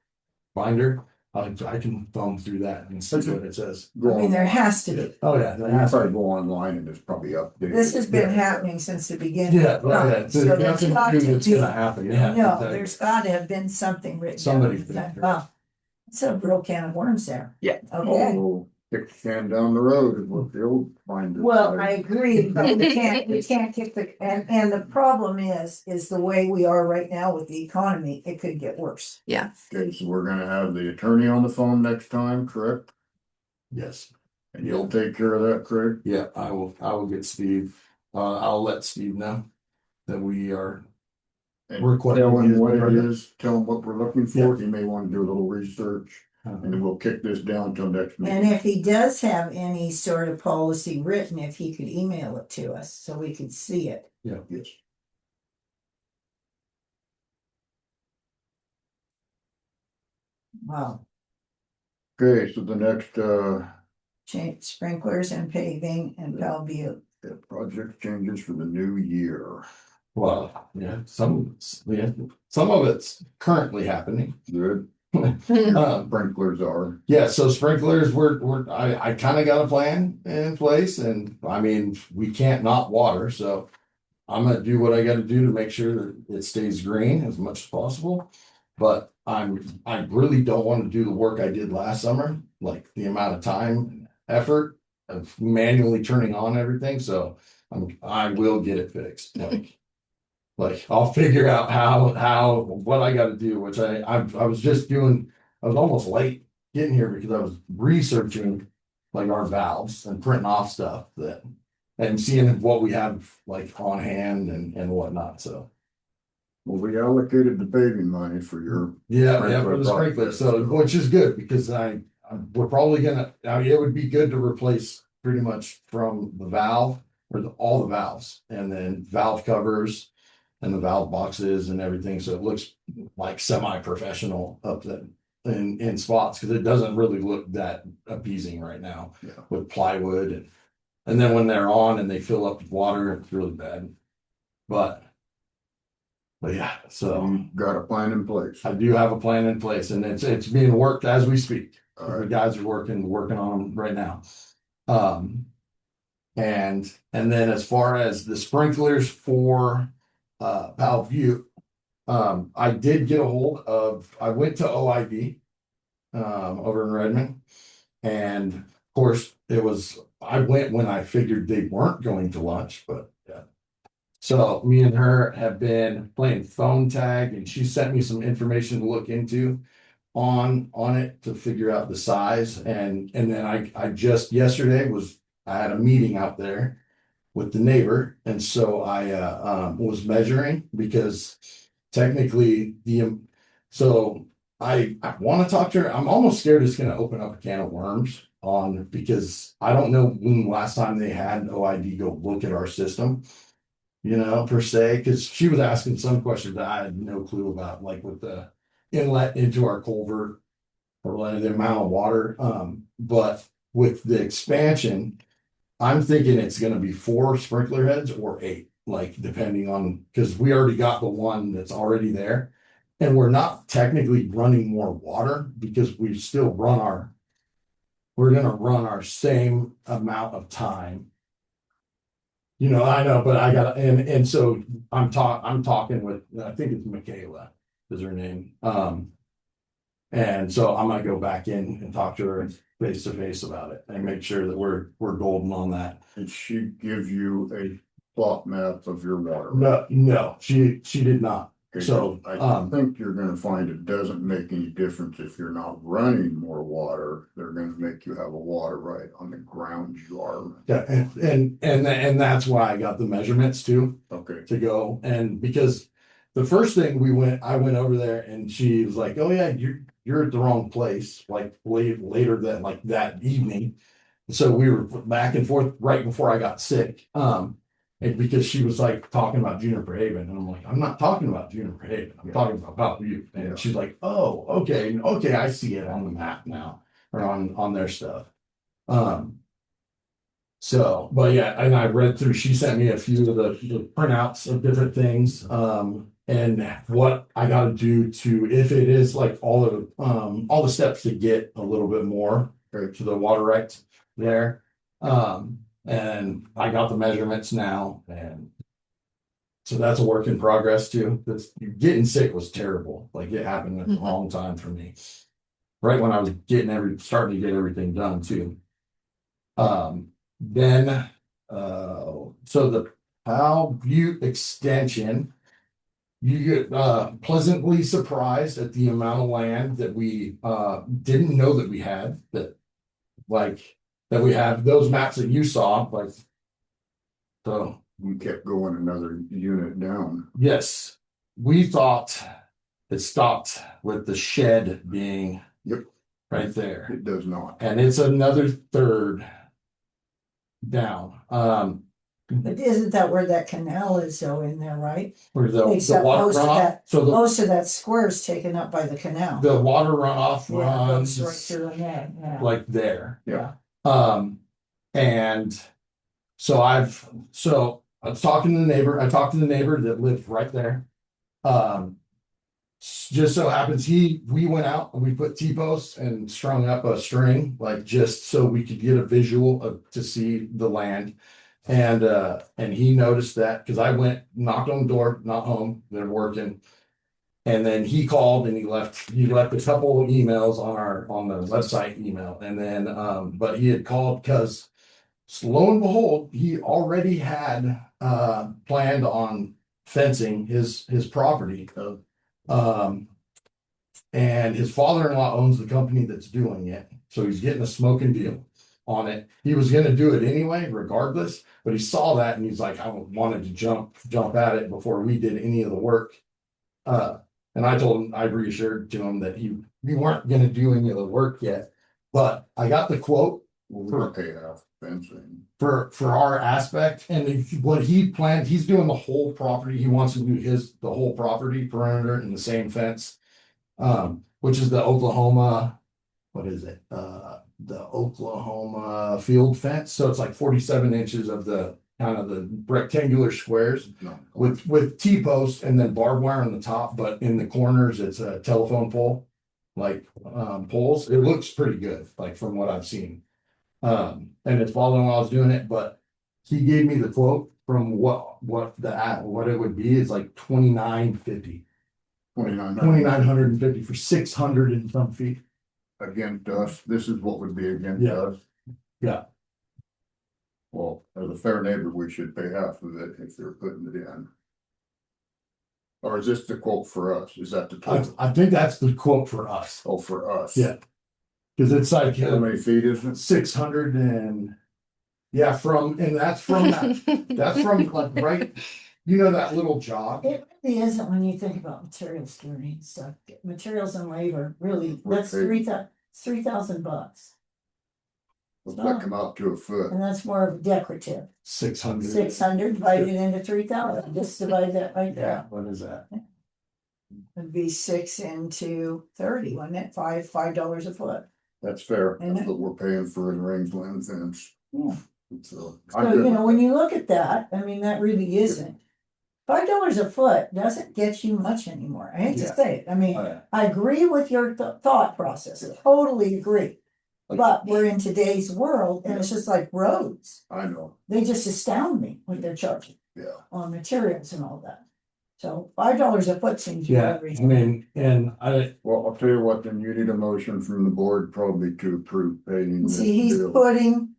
binder. I can thumb through that and see what it says. I mean, there has to be. Oh, yeah. You there has to probably be. go online and it's probably updated. This has been Yeah. happening since the beginning. Yeah, of well, yeah, time. so So there's there's nothing got new to that's be, gonna happen, yeah. no, exactly. there's got to have been something written. Somebody down. think. Wow. It's a real can of worms there. Yeah. Okay. Oh, kick the can down the road is what the old binder. Well, said. I agree, but we can't kick the, and the problem is the way we are right now with the economy, it could get worse. Okay, so we're gonna have the attorney on the phone next time, correct? Yes, And you'll take care of that, Craig? yeah, I will get Steve, I'll let Steve know that we are. And Requesting tell him his what it brother. is, tell him what we're looking for. He may wanna do a little research and then we'll kick this down till next And meeting. if he does have any sort of policy written, if he could email it to us so we could see it. Yeah, Yes. Wow. Okay, so the next, Change sprinklers and paving and Bellevue. project changes for the new year. well, yeah, some of it's currently happening. Good. Sprinklers are. Yeah, so sprinklers, I kind of got a plan in place, and I mean, we can't not water, so I'm gonna do what I gotta do to make sure that it stays green as much as possible. But I really don't want to do the work I did last summer, like the amount of time, and effort of manually turning on everything, so I will get it fixed, like I'll figure out what I gotta do, which I was just doing. I was almost late getting here because I was researching like our valves and printing off stuff that and seeing what we have like on hand and whatnot. So Well, we allocated the paving money for your, yeah, for the Sprinkler sprinkler. So which is good because we're probably gonna. I mean, it would be good to replace pretty much from the valve or all the valves and then valve covers and the valve boxes and everything. So it looks like semi-professional up there in spots because it doesn't really look that appeasing right now yeah. with plywood and then when they're on and they fill up with water, it's really bad. But yeah, so You've got a plan in place. I do have a plan in place and it's being worked as we speak. All The right. guys are working on them right now. And then as far as the sprinklers for Bellevue, I did get a hold of, I went to OID over in Redmond. And of course, I went when I figured they weren't going to lunch, but yeah. So me and her have been playing phone tag and she sent me some information to look into on it to figure out the size. And then I just yesterday I had a meeting out there with the neighbor. And so I was measuring because technically so I want to talk to her. I'm almost scared it's going to open up a can of worms because I don't know when last time they had OID go look at our system, per se, because she was asking some questions that I had no clue about, like with the inlet into our culvert or like the amount of water. But with the expansion, I'm thinking it's going to be 4 sprinkler heads or 8, like depending on because we already got the one that's already there. And we're not technically running more water because we're going to run our same amount of time. I know, but I got and so I'm talking with, I think it's Michaela is her name. And so I'm gonna go back in and talk to her face to face about it and make sure that we're golden on that. Did she give you a plot map of your water? No, she did not. Okay, So, I think you're gonna find it doesn't make any difference if you're not running more water. They're gonna make you have a water right on the ground you are. Yeah, and that's why I got the measurements too Okay, to go. And because the first thing I went over there and she was like, "Oh yeah, you're at the wrong place." Like later that evening, so we were back and forth right before I got sick. And because she was like talking about Juniper Haven, and I'm like, I'm not talking about Juniper Haven, I'm talking about Bellevue. And Yeah. she's like, oh, okay, I see it on the map now, or on their stuff. So, but yeah, and I read through, she sent me a few of the printouts of different things, and what I gotta do to, if it is like all the steps to get a little bit more to the water right there. And I got the measurements now, and so that's a work in progress too. That's getting sick was terrible. Like it happened at the wrong time for me. Right when I was starting to get everything done too. Then so the Powell Butte extension, you get pleasantly surprised at the amount of land that we didn't know that we had, that we have those maps that you saw, like, so We kept going another unit down. yes, we thought it stopped with the shed being Yep. right there, It does not. and it's another third down. But isn't that where that canal is though in there, right? Where the Except water most of runoff, that- so Most of that square is taken up by the canal. the water runoff Yeah, it goes right runs through in there, yeah. like there. Yeah. And so I was talking to the neighbor. I talked to the neighbor that lived right there. Just so happens we went out and we put T-posts and strung up a string, like just so we could get a visual to see the land. And he noticed that because I went, knocked on the door, not home, they're working. And then he called and he left a couple of emails on the website email. And then but he had called because lo and behold, he already had planned on fencing his property. And his father-in-law owns the company that's doing it. So he's getting a smoking deal on it. He was gonna do it anyway, regardless, but he saw that and he's like, I wanted to jump at it before we did any of the work. And I told him, I reassured to him that we weren't gonna do any of the work yet, but I got the quote We're paid off fencing. for our aspect, and what he planned, he's doing the whole property. He wants to do the whole property perimeter in the same fence. Which is the Oklahoma, what is it? The Oklahoma field fence. So it's like 47 inches of the kind of the rectangular squares No. with T-posts and then barbed wire on the top, but in the corners it's a telephone pole, like poles. It looks pretty good, like from what I've seen. And his father-in-law is doing it, but he gave me the quote from what it would be is like $29.50. 2,950 for 600 and some feet. Against us, this is what would be against Yeah. us. Yeah. Well, as a fair neighbor, we should pay half of it if they're putting it in. Or is this the quote for us? Is that the total? I think that's the quote for us. Oh, for us? Yeah. Because it's like How many feet is it? 600 and that's from that's from like right, that little jog. It really isn't when you think about materials, Gary, and stuff. Materials and labor, really, that's Okay. $3,000. What's that come out to a foot? And that's more of decorative. 600. 600 divided into 3,000, just divide that right Yeah, there. what is that? It'd be 6 into 30, wouldn't it? $5 a foot. That's fair. Isn't That's it? what we're paying for in rangeland fence. Yeah. So. So, when you look at that, I mean, that really isn't. $5 a foot doesn't get you much anymore. I hate to Yeah. say it. I mean, Oh, yeah. I agree with your thought process. I totally agree. But we're in today's world and it's just like roads. I know, They just astound me what they're charging yeah. on materials and all that. So $5 a foot seems Yeah, very I mean, and I Well, I'll tell you what, then you need a motion from the board probably to approve paying this See, he's bill. putting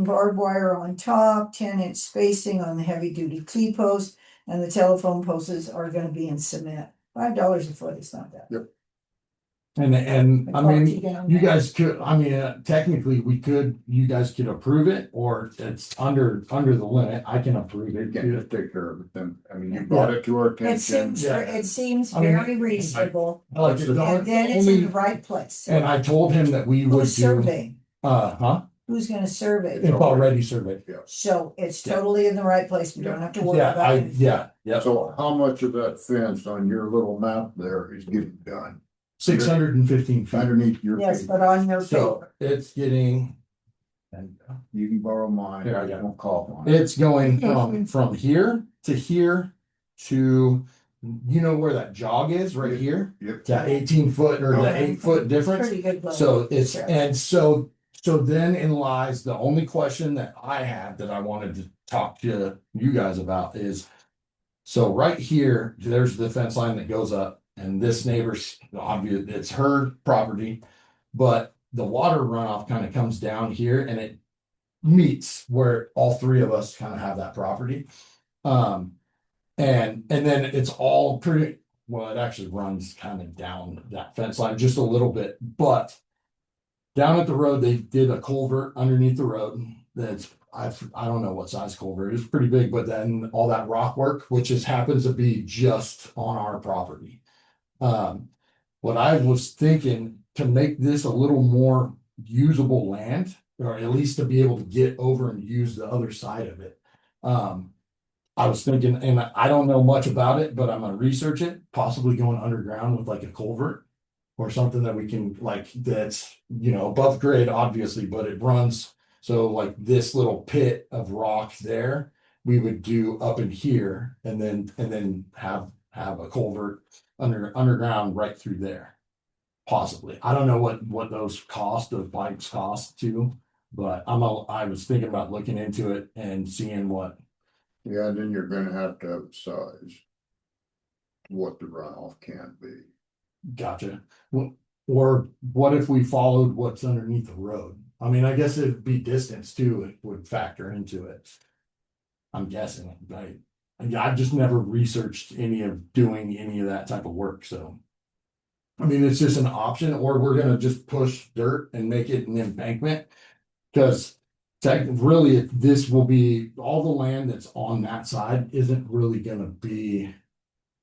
barbed wire on top, 10-inch spacing on the heavy duty T-post, and the telephone posts are gonna be in cement. $5 a foot is not that. Yep. and I mean, down you there. guys could, technically you guys could approve it, or it's under the limit. I can approve You it. can't just take care of it then. I mean, you brought it to our It attention. seems, Yeah. it seems I mean, very reasonable, Like, and then it's in the right place. and I told him that we would Who's do, surveying? huh? Who's gonna survey? It's already surveyed. So it's Yeah. totally in the right place. We don't have to worry Yeah, about it. yeah. So how much of that fence on your little map there is getting done 615 feet. underneath your Yes, feet? but on your So paper. it's getting. And You can borrow mine, Here, I I got it. don't call on it. it's going from here to, you know where that jog is right here? Yep. That 18 foot or the Okay. 8 foot difference. Pretty good. So it's, Yeah. and so then in lies, the only question that I had that I wanted to talk to you guys about is. So right here, there's the fence line that goes up and this neighbor's obvious, it's her property. But the water runoff kind of comes down here and it meets where all three of us kind of have that property. And then it's all pretty, well, it actually runs kind of down that fence line just a little bit, but down at the road, they did a culvert underneath the road. That's, I don't know what size culvert, it's pretty big, but then all that rock work, which just happens to be just on our property. What I was thinking to make this a little more usable land, or at least to be able to get over and use the other side of it. I was thinking, and I don't know much about it, but I'm gonna research it, possibly going underground with like a culvert. Or something that we can like, that's, you know, above grade, obviously, but it runs. So like this little pit of rock there, we would do up in here and then have a culvert underground right through there. Possibly. I don't know what those pipes cost too, but I was thinking about looking into it and seeing what. Yeah, and then you're gonna have to have size. What the runoff can be. Gotcha. Or what if we followed what's underneath the road? I mean, I guess it'd be distance too, it would factor into it. I'm guessing, right? I've just never researched any of doing any of that type of work, so. I mean, it's just an option, or we're gonna just push dirt and make it an embankment. Cause really, this will be, all the land that's on that side isn't really gonna be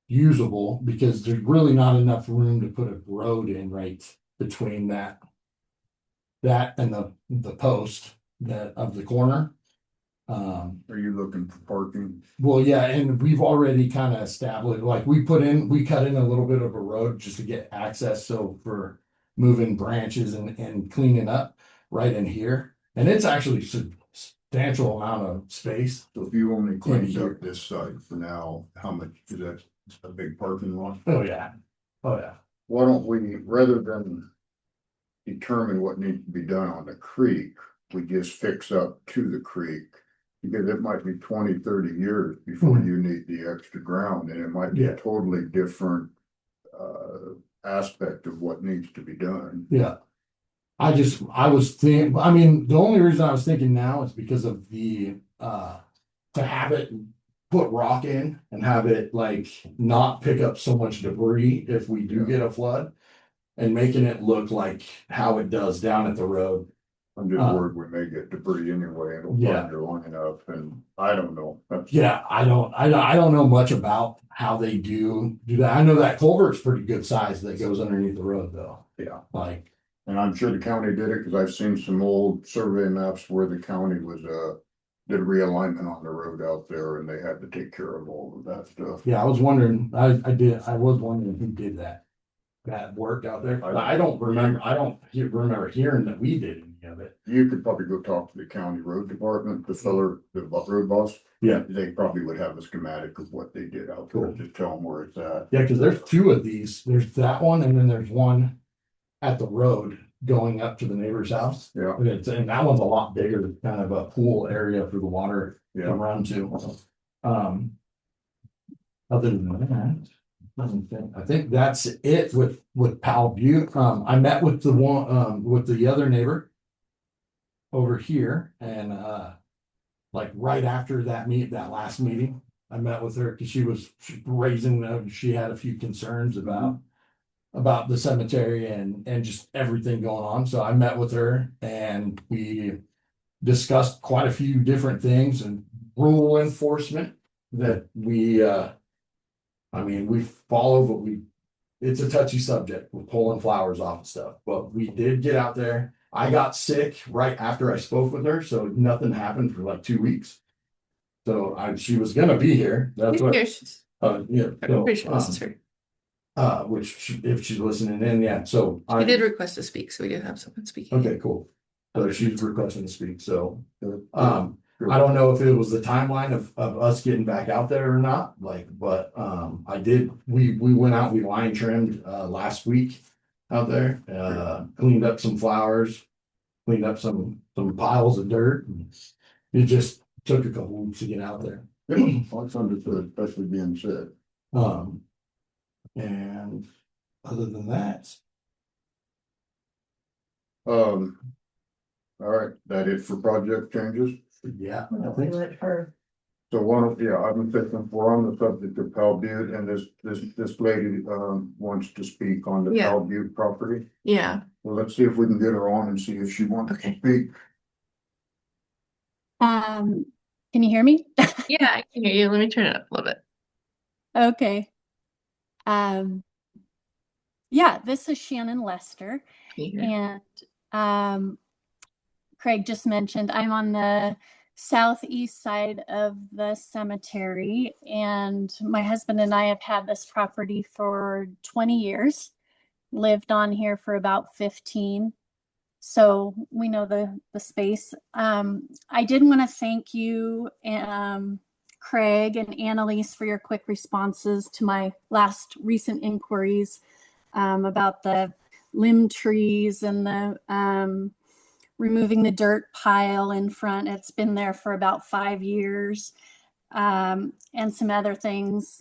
usable because there's really not enough room to put a road in right between that and the post that of the corner. Are you looking for parking? Well, yeah, and we've already kind of established, like we cut in a little bit of a road just to get access, so for moving branches and cleaning up right in here, and it's actually substantial amount of space. So if you only cleaned here. up this site for now, how much is that a big parking lot? Oh yeah. Why don't we, rather than determine what needs to be done on the creek, we just fix up to the creek? Because it might be 20, 30 years before you need the extra ground, and it might be a totally different aspect of what needs to be done. Yeah. I was thinking, I mean, the only reason I was thinking now is because of the, to have it put rock in and have it like not pick up so much debris if we do get a flood. And making it look like how it does down at the road. I'm just worried we may get debris anyway, it'll Yeah. find your line up, and I don't know. Yeah, I don't know much about how they do that. I know that culvert's pretty good size that goes underneath the road though. Yeah. Like, And I'm sure the county did it, cause I've seen some old survey maps where the county was, did a realignment on the road out there, and they had to take care of all of that stuff. yeah, I was wondering, I was wondering who did that work out there. I don't remember hearing that we did any of it. You could probably go talk to the county road department, the filler, the road boss. Yeah. They probably would have a schematic of what they did out there, Cool. just tell them where it's at. Yeah, because there's two of these. There's that one, and then there's one at the road going up to the neighbor's house. Yeah. And that one's a lot bigger, kind of a pool area for the water to Yeah, run to. Other than that, I think that's it with Powell Butte. I met with the one, with the other neighbor over here, and like right after that last meeting, I met with her because she was raising, she had a few concerns about the cemetery and just everything going on. So I met with her and we discussed quite a few different things and rule enforcement that we follow, but it's a touchy subject with pulling flowers off and stuff, but we did get out there. I got sick right after I spoke with her, so nothing happened for like 2 weeks. So she was gonna be here. That's what, Here, she's- yeah, I'm pretty sure this is her. if she's listening in, yeah, so. She did request to speak, so we do have someone speaking. Okay, cool. So she's requesting to speak, so, I don't know if it was the timeline of us getting back out there or not, like, but, we went out, we line trimmed, last week out there, cleaned up some flowers, cleaned up some piles of dirt. It just took a couple weeks to get out there. That's understood, especially being said. And other than that, All right, that it for project changes? yeah, I We'll think, let her, So I'm thinking we're on the subject of Pal Butte and this lady, wants to speak on the Yeah. Pal Butte property. Yeah. Well, let's see if we can get her on and see if she wants to Okay. speak. Can you hear me? Yeah, I can hear you. Let me turn it up a little bit. Okay. Yeah, this is Shannon Lester, Can you hear? and Craig just mentioned I'm on the southeast side of the cemetery, and my husband and I have had this property for 20 years, lived on here for about 15. So we know the space. I did want to thank you, Craig and Annalise, for your quick responses to my last recent inquiries about the limb trees and the removing the dirt pile in front. It's been there for about 5 years, and some other things,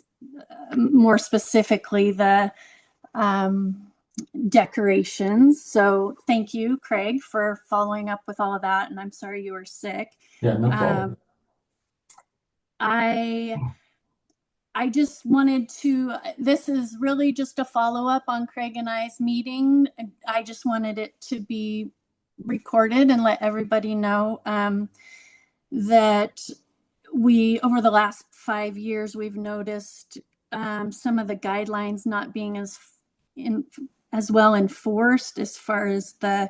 more specifically the decorations. So thank you, Craig, for following up with all of that. And I'm sorry you were sick. yeah, no problem. I just wanted to, this is really just a follow-up on Craig and I's meeting. I just wanted it to be recorded and let everybody know that over the last 5 years, we've noticed some of the guidelines not being as well enforced as far as the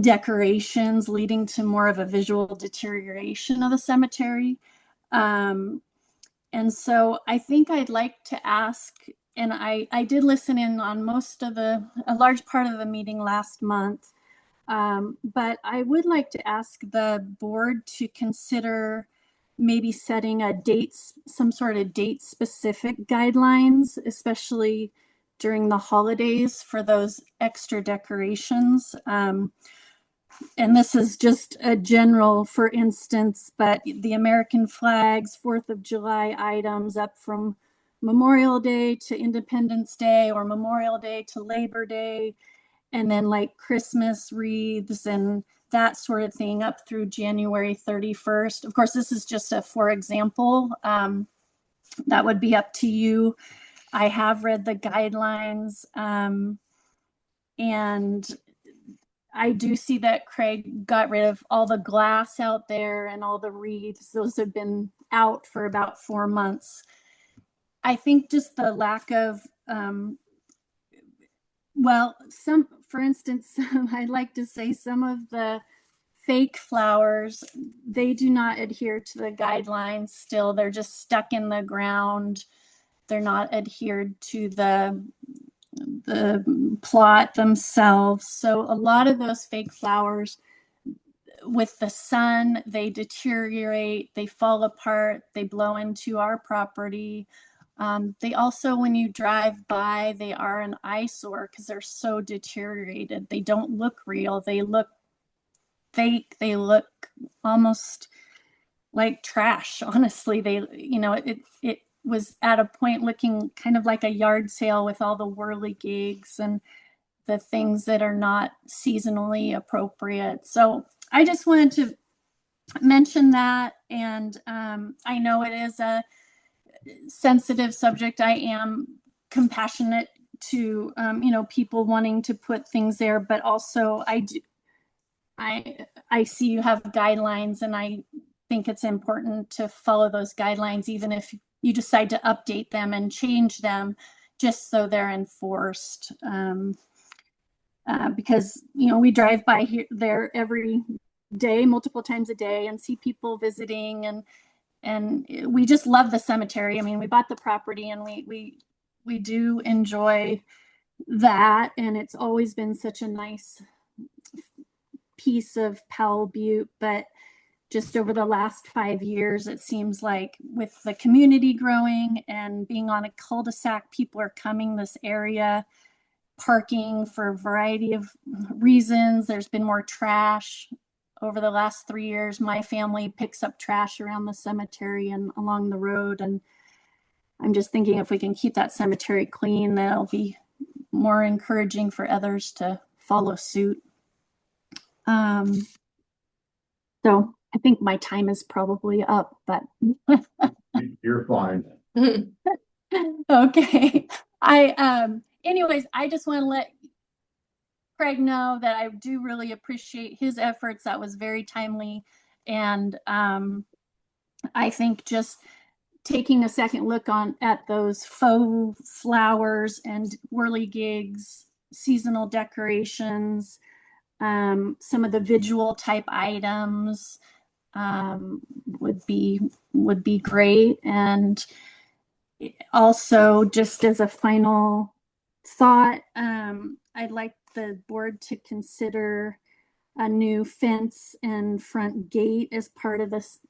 decorations, leading to more of a visual deterioration of the cemetery. And so I think I'd like to ask, and I did listen in on a large part of the meeting last month, but I would like to ask the board to consider maybe setting some sort of date specific guidelines, especially during the holidays for those extra decorations. And this is just a general, for instance, but the American flags, 4th of July items up from Memorial Day to Independence Day, or Memorial Day to Labor Day, and then like Christmas wreaths and that sort of thing up through January 31st. Of course, this is just for example. That would be up to you. I have read the guidelines, and I do see that Craig got rid of all the glass out there and all the wreaths. Those have been out for about 4 months. I think just the lack of, for instance, I'd like to say some of the fake flowers, they do not adhere to the guidelines still. They're just stuck in the ground. They're not adhered to the plot themselves. So a lot of those fake flowers, with the sun, they deteriorate, they fall apart, they blow into our property. They also, when you drive by, they are an eyesore because they're so deteriorated. They don't look real. They look fake. They look almost like trash. Honestly, it was at a point looking kind of like a yard sale with all the whirligigs and the things that are not seasonally appropriate. So I just wanted to mention that. And I know it is a sensitive subject. I am compassionate to, people wanting to put things there, but also I see you have guidelines, and I think it's important to follow those guidelines, even if you decide to update them and change them, just so they're enforced. because, we drive by here, there every day, multiple times a day, and see people visiting, and we just love the cemetery. I mean, we bought the property, and we do enjoy that, and it's always been such a nice piece of Powell Butte. But just over the last 5 years, it seems like with the community growing and being on a cul-de-sac, people are coming this area, parking for a variety of reasons. There's been more trash over the last 3 years. My family picks up trash around the cemetery and along the road. And I'm just thinking if we can keep that cemetery clean, that'll be more encouraging for others to follow suit. So I think my time is probably up, but You're fine. okay. Anyways, I just want to let Craig know that I do really appreciate his efforts. That was very timely. And I think just taking a second look at those faux flowers and whirligigs, seasonal decorations, some of the visual type items would be great. And also, just as a final thought, I'd like the board to consider a new fence and front gate as part of this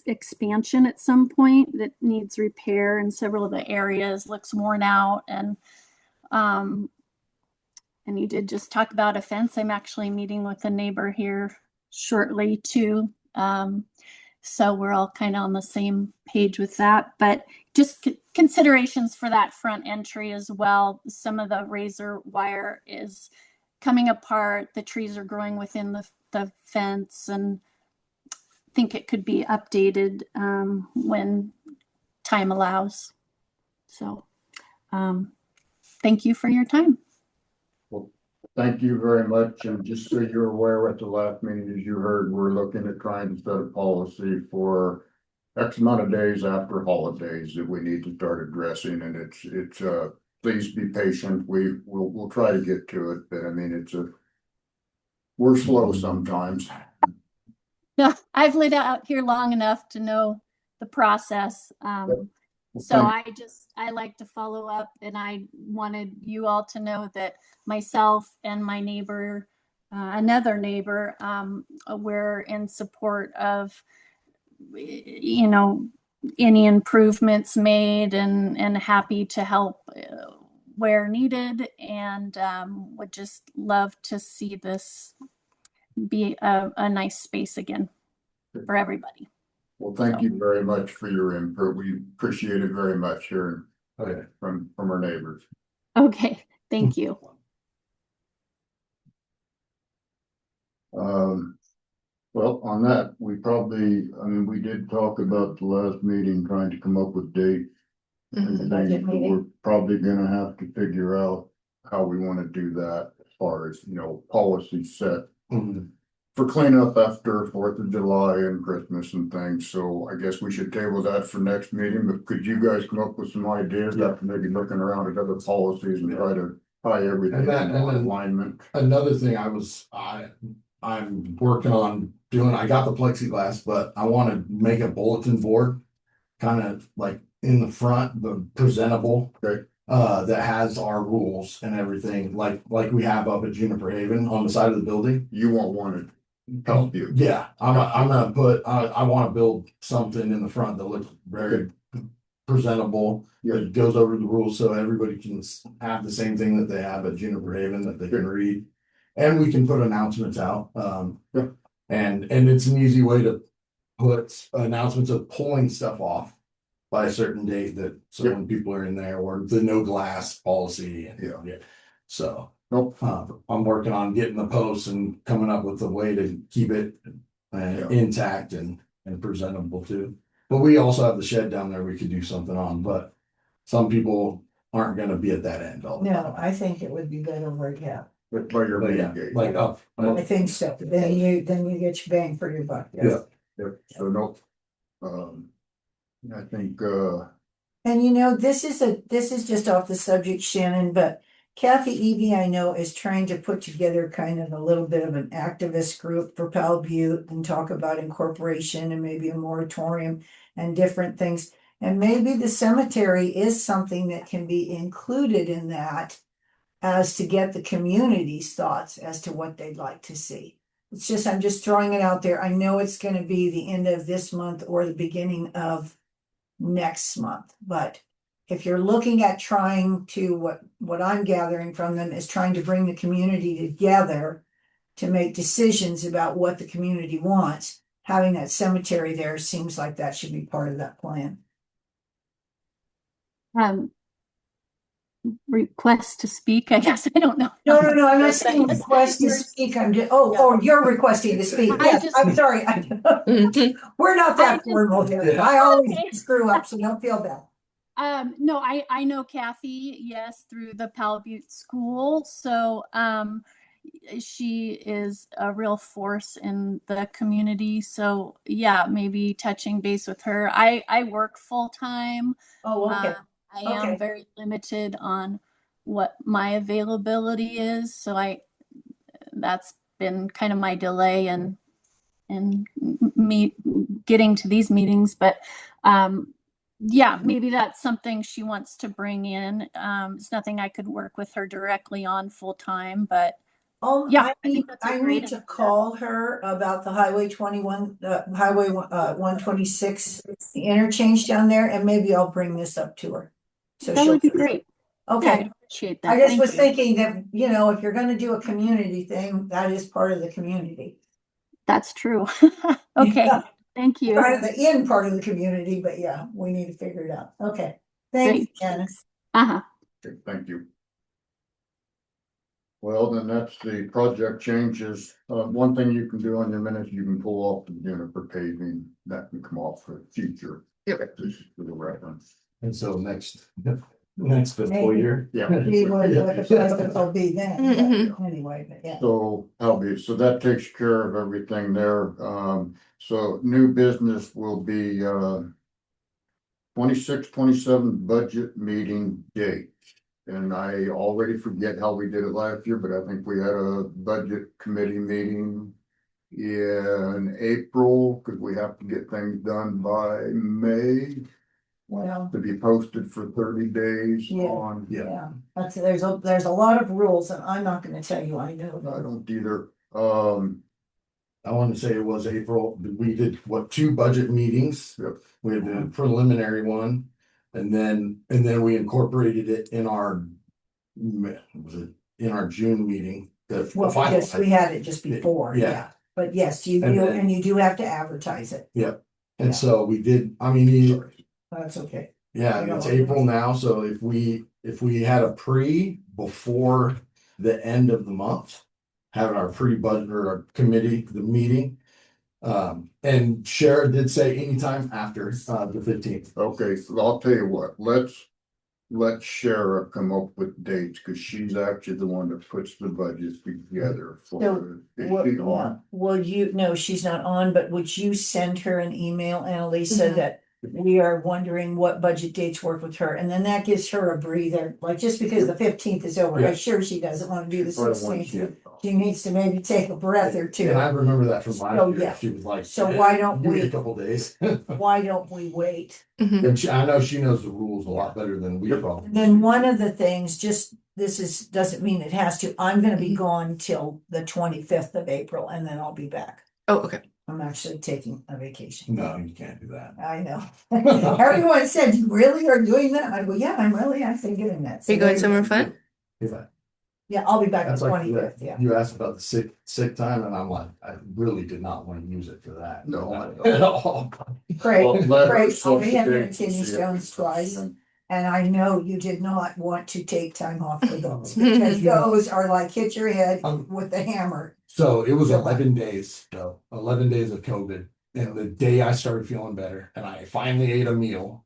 expansion at some point that needs repair, and several of the areas looks worn out. And you did just talk about a fence. I'm actually meeting with a neighbor here shortly too. So we're all kind of on the same page with that, but just considerations for that front entry as well. Some of the razor wire is coming apart. The trees are growing within the fence, and I think it could be updated when time allows. So thank you for your time. Well, thank you very much. And just so you're aware, at the last meeting, as you heard, we're looking at trying to set a policy for X amount of days after holidays that we need to start addressing. And it's please be patient. We'll try to get to it, but I mean, we're slow sometimes. No, I've lived out here long enough to know the process. So I like to follow up, and I wanted you all to know that myself and my neighbor, another neighbor, we're in support of, any improvements made, and happy to help where needed, and would just love to see this be a nice space again for everybody. Well, thank you very much for your input. We appreciate it very much here from our neighbors. Okay, thank you. Well, on that, we did talk about the last meeting, trying to come up with dates. And things, but we're probably gonna have to figure out how we want to do that as far as, policy set for cleanup after 4th of July and Christmas and things. So I guess we should table that for next meeting, but could you guys come up with some ideas after maybe looking around at other policies and try to tie everything in alignment? Another thing I'm working on doing, I got the plexiglass, but I want to make a bulletin board, kind of like in the front, but presentable. Okay. That has our rules and everything, like we have up at Juniper Haven on the side of the building. You won't want to help you. Yeah, I'm gonna put, I want to build something in the front that looks very presentable. Yeah. It goes over the rules so everybody can have the same thing that they have at Juniper Haven that they can read. And we can put announcements out. And it's an easy way to put announcements of pulling stuff off by a certain date, that so when people are in there, or the no glass policy. So I'm working on getting the posts and coming up with a way to keep it intact and presentable too. But we also have the shed down there we could do something on, but some people aren't gonna be at that end all the time. No, I think it would be good over at Gap. But by your main gate. Like up. I think so. Then you get your bang for your buck. Yes. Yep. So I think And this is just off the subject, Shannon, but Kathy Evie, I know, is trying to put together kind of a little bit of an activist group for Powell Butte and talk about incorporation and maybe a moratorium and different things. And maybe the cemetery is something that can be included in that as to get the community's thoughts as to what they'd like to see. It's just, I'm just throwing it out there. I know it's gonna be the end of this month or the beginning of next month, but if you're looking at trying to, what I'm gathering from them is trying to bring the community together to make decisions about what the community wants, having that cemetery there seems like that should be part of that plan. Request to speak, I guess. I don't know. No, I'm not saying request to speak, I'm just, you're requesting to speak, yes, I'm sorry. We're not that formal here, I always screw up, so don't feel bad. No, I know Kathy, yes, through the Powell Butte School. So she is a real force in the community. So yeah, maybe touching base with her. I work full time. Oh, okay. I am very limited on what my availability is. So that's been kind of my delay in me getting to these meetings. But yeah, maybe that's something she wants to bring in. It's nothing I could work with her directly on full time, but yeah, I need to call her about the Highway 21, Highway 126, the interchange down there, and maybe I'll bring this up to her. So that would be great. Okay. Yeah, I appreciate that. I just was thinking that, if you're gonna do a community thing, that is part of the community. That's true. Okay. Yeah. Thank you. Part of the in part of the community, but yeah, we need to figure it out. Okay. Thanks, Janice. Uh-huh. Okay, thank you. Well, then that's the project changes. One thing you can do on your minutes, you can pull off the Juniper paving, that can come off for future. Yep. This is for the reference. And so next fiscal year. Yeah. See what the price will be then, but anyway, but yeah. So, so that takes care of everything there. So new business will be, 26, 27 budget meeting date. And I already forget how we did it last year, but I think we had a budget committee meeting in April, because we have to get things done by May. Well, To be posted for 30 days Yeah. on. yeah, there's a lot of rules and I'm not gonna tell you, I know. I don't either. I want to say it was April. We did two budget meetings. Yep. We had the preliminary one, and then we incorporated it in our June meeting. Well, yes, we had it just before, Yeah. yeah, but yes, you And do, then- and you do have to advertise it, And Yeah. so we did. I mean, that's okay. yeah, Yeah. it's April now. So if we had a before the end of the month, having our pre-budget or our committee, the meeting. And Shara did say anytime after the 15th. Okay, so I'll tell you what, let Shara come up with dates, because she's actually the one that puts the budgets together for. Is she on? Will you, no, she's not on, but would you send her an email, Annalisa, that we are wondering what budget dates work with her, and then that gives her a breather, like, just because the 15th is over, Yeah. I'm sure she doesn't wanna do the She probably wants 16th. to- She needs to maybe take a breath or two. And I remember that from last So, year. yeah. She was like, So why don't give me we- a couple days. Why don't we wait? And I know she knows the rules a lot better than we probably. And then one of the things, doesn't mean it has to, I'm gonna be gone till the 25th of April, and then I'll be back. Oh, okay. I'm actually taking a vacation. No, you can't do that. I know. Everyone said, you really are doing that? I go, yeah, I'm really actually doing that. Are you going somewhere fun? Yeah, I'll be back the That's like 25th, yeah. you asked about the sick time, and I'm like, I really did not want to use it for that. No, Not at all. Great, Well, let her great. I'll set be the having date Kidney and see if stones it's- twice. And I know you did not want to take time off for those, because those are like hit your head with the hammer. So it was So- 11 days, 11 days of COVID. And the day I started feeling better and I finally ate a meal,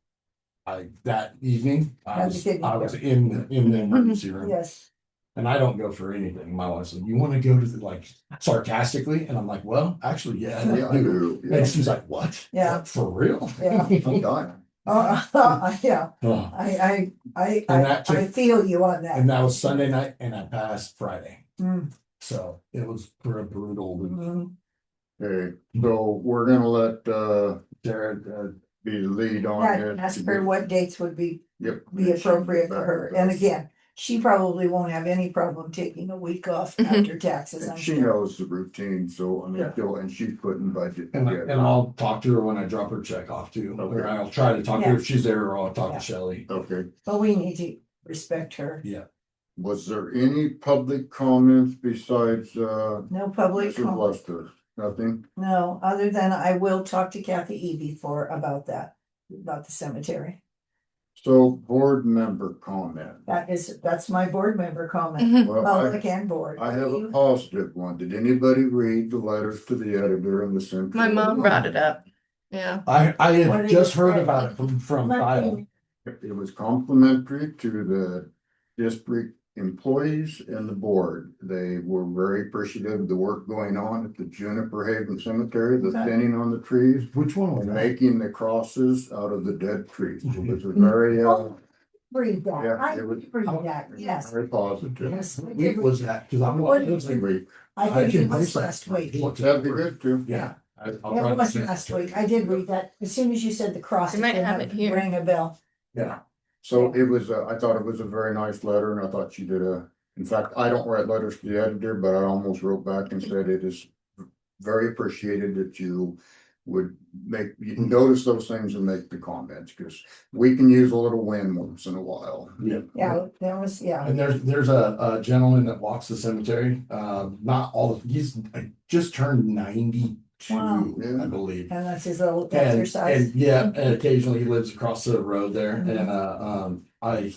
that evening, I How'd you was get in the emergency room. Yes, And I don't go for anything. My wife said, you want to go to like sarcastically? And I'm like, well, actually, yeah, Yeah, I do. And she's like, what? Yeah. For real? Yeah. I'm dying. Yeah, Oh, And that I took- feel you on that. and that was Sunday night and I passed Friday. Mm, So it was brutal. mm. Okay, so we're gonna let, Jared, be the lead on Yeah, this. ask her what dates would be Yep. appropriate for her. And again, she probably won't have any problem taking a week off Mhm. after taxes, And I'm she sure. knows the routine, so I mean, Yeah. still, and she's putting budget And together. I'll talk to her when I drop her check off too. Or Okay. I'll try to talk to her if she's there, or I'll talk Yeah. to Shelley. Okay, But we need to respect her. was there any public comments besides, No public Mrs. comment. Lester? Nothing? No, other than I will talk to Kathy E. about that, about the cemetery. So board member comment. That's my board member comment, Mhm. Well, public and board. I have a positive one. Did anybody read the letters to the editor in the Central? My mom brought it up. Yeah. I What had did just it heard say? about it from Kyle. It was complimentary to the district employees and the board. They were very appreciative of the work going on at the Juniper Haven Cemetery, the Okay. thinning on the trees, Which one was and that? making the crosses out of the dead trees. It was a very, Read that, Yeah, I it was- read that, yes. very positive. Yes, I What did week read- was that? Cause I'm. What- it was like- Week. I think can it was post that. last week. That'd be good too. Yeah. I'll It try to was send- last week, I did read that, as soon as you said the cross. They might have it here. Rang a bell. Yeah. So it was, I thought it was a very nice letter and I thought she did in fact, I don't write letters to the editor, but I almost wrote back and said it is very appreciated that you would you notice those things and make the comments, because we can use a little win once in a while. Yeah, there was, yeah, And there's a gentleman that walks the cemetery, not all of, he's just turned 92, Wow. I believe. and that's his little And, exercise. and yeah, and occasionally he lives across the road there, Mhm. and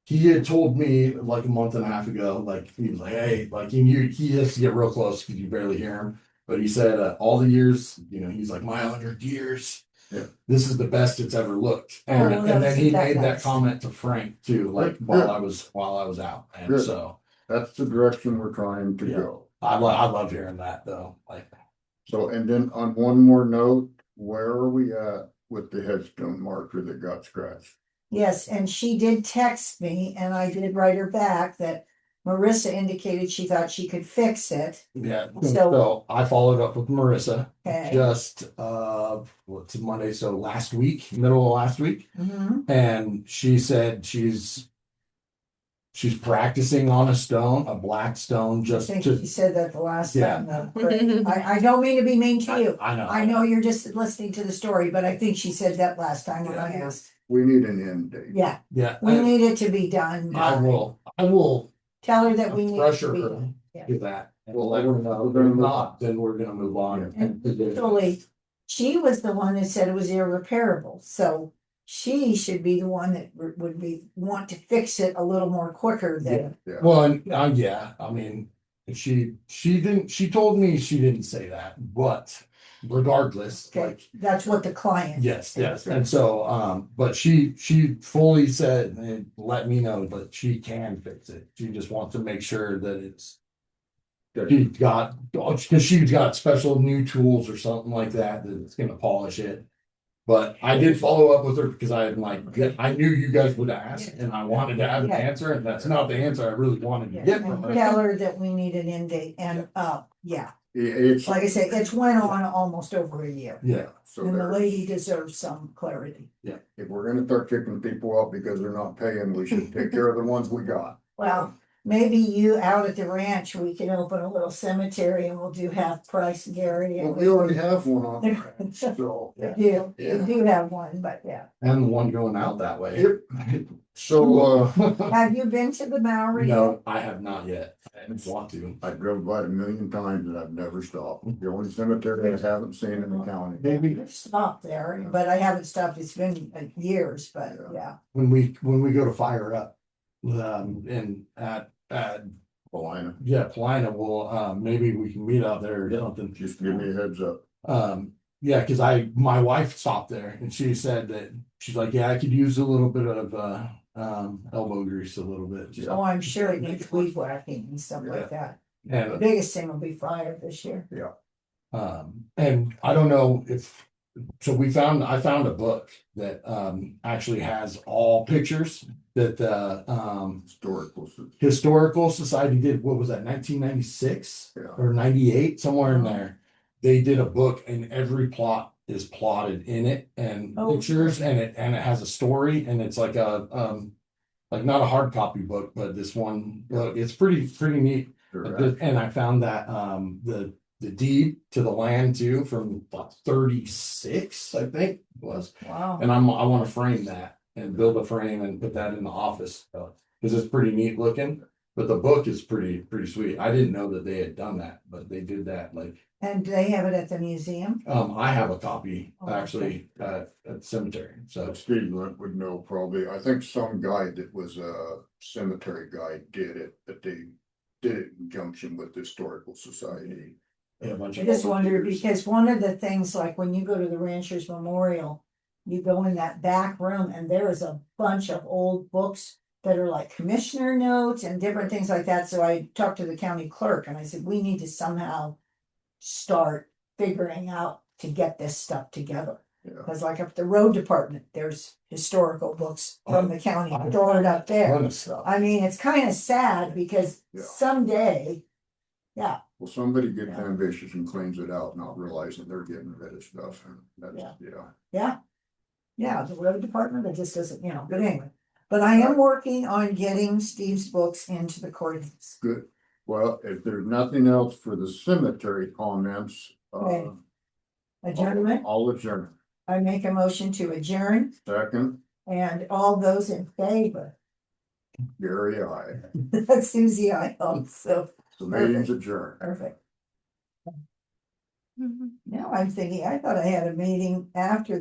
he had told me like a month and a half ago, like he was like, hey, like he has to get real close because you barely hear him, but he said all the years, he's like my 100 years, Yeah. this is the best it's ever looked, Oh, and well, and then that's- he that made that nice. comment to Frank too, like Good. while I was out, and Good. so That's the direction we're trying to Yeah. go. I love hearing that though, like. So, and then on one more note, where are we at with the headstone marker that got scratched? Yes, and she did text me and I did write her back that Marissa indicated she thought she could fix it. Yeah, So- so I followed up with Marissa Okay. just what's Monday, so last week, middle of last week, Mhm. and she said she's practicing on a black stone, I just think to. she said that the last Yeah. time. I don't mean to be mean to you. I know. I know you're just listening to the story, but I think she said that last time when I Yeah. asked. We need an end date. Yeah, Yeah, we need it to be done. I will Tell her that we need it pressure to be her done. Yeah. to that. And Well, let her know. we're gonna If move not, then we're gonna move on. And actually, she was the one that said it was irreparable, so she should be the one that would want to fix it a little more quicker than. Yeah. Well, and yeah, I mean, if she told me she didn't say that, but regardless, Okay, like, that's what the client. yes, and so, but she fully said and let me know that she can fix it. She just wants to make sure that she's got special new tools or something like that that's gonna polish it. But I did follow up with her because I knew you guys would ask and I wanted to have an Yeah. answer, and that's not the answer I really wanted to Yeah, get from and her. tell her that we need an end date and, yeah, It's, like I said, it's went on almost over a year. Yeah, so And the there, lady deserves some clarity. if we're gonna start kicking people out because they're not paying, we should take care of the ones we got. Well, maybe you out at the ranch, we can open a little cemetery and we'll do half price, Gary. Well, and we already have one on, We there, so. do, Yeah. we do have one, but yeah. and the one going out that way. Yep. So, Have you been to the Maori? No, I have not yet. I want to. I drove by it a million times and I've never stopped. The only cemetery I haven't seen in the county. Maybe I've stopped there, but I haven't stopped, it's been years, but yeah. when we go to fire up, and at Paulina, Polina, we'll maybe we can meet out there or something. just give me a heads up. Yeah, because my wife stopped there and she said that she's like, yeah, I could use a little bit of elbow grease a little bit. Just, Oh, I'm sure it needs weed whacking and stuff Yeah. like that. The and biggest thing will be fire this year. and I don't know if So I found a book that actually has all pictures that the Historical Society did. What was that, 1996 Yeah. or 98, somewhere in Oh. there? They did a book and every plot is plotted in it and Oh. pictures, and it has a story, and it's like like not a hard copy book, but this one book. It's pretty neat. And I found that the deed to the land too from about 36, I think it was. Wow. And I want to frame that and build a frame and put that in the office because it's pretty neat looking. But the book is pretty sweet. I didn't know that they had done that, but they did that. Like, And do they have it at the museum? I have a copy Oh, actually at the cemetery. So Steve would know probably. I think some guy that was a cemetery guy did it, but they did it in conjunction with the Historical Society. a bunch I of just wondered volunteers. because one of the things, like when you go to the Ranchers Memorial, you go in that back room and there is a bunch of old books that are like commissioner notes and different things like that. So I talked to the county clerk and I said, we need to somehow start figuring out to get this stuff together. Yeah. Because like up at the road department, there's historical books from the county stored up there. ton of stuff. I mean, it's kind of sad because Yeah. someday, Well, somebody gets Yeah. ambitious and cleans it out, not realizing they're getting rid of stuff. And that's, yeah, the road department, it just doesn't, but anyway. But I am working on getting Steve's books into the courthouse. Good. Well, if there's nothing else for the cemetery comments, Okay. Adjournment, I'll adjourn. I make a motion to adjourn Second, and all those in favor. Gary, aye. That's Susie, I hope so. The meeting's adjourned. Perfect. Mhm. Now I'm thinking, I thought I had a meeting after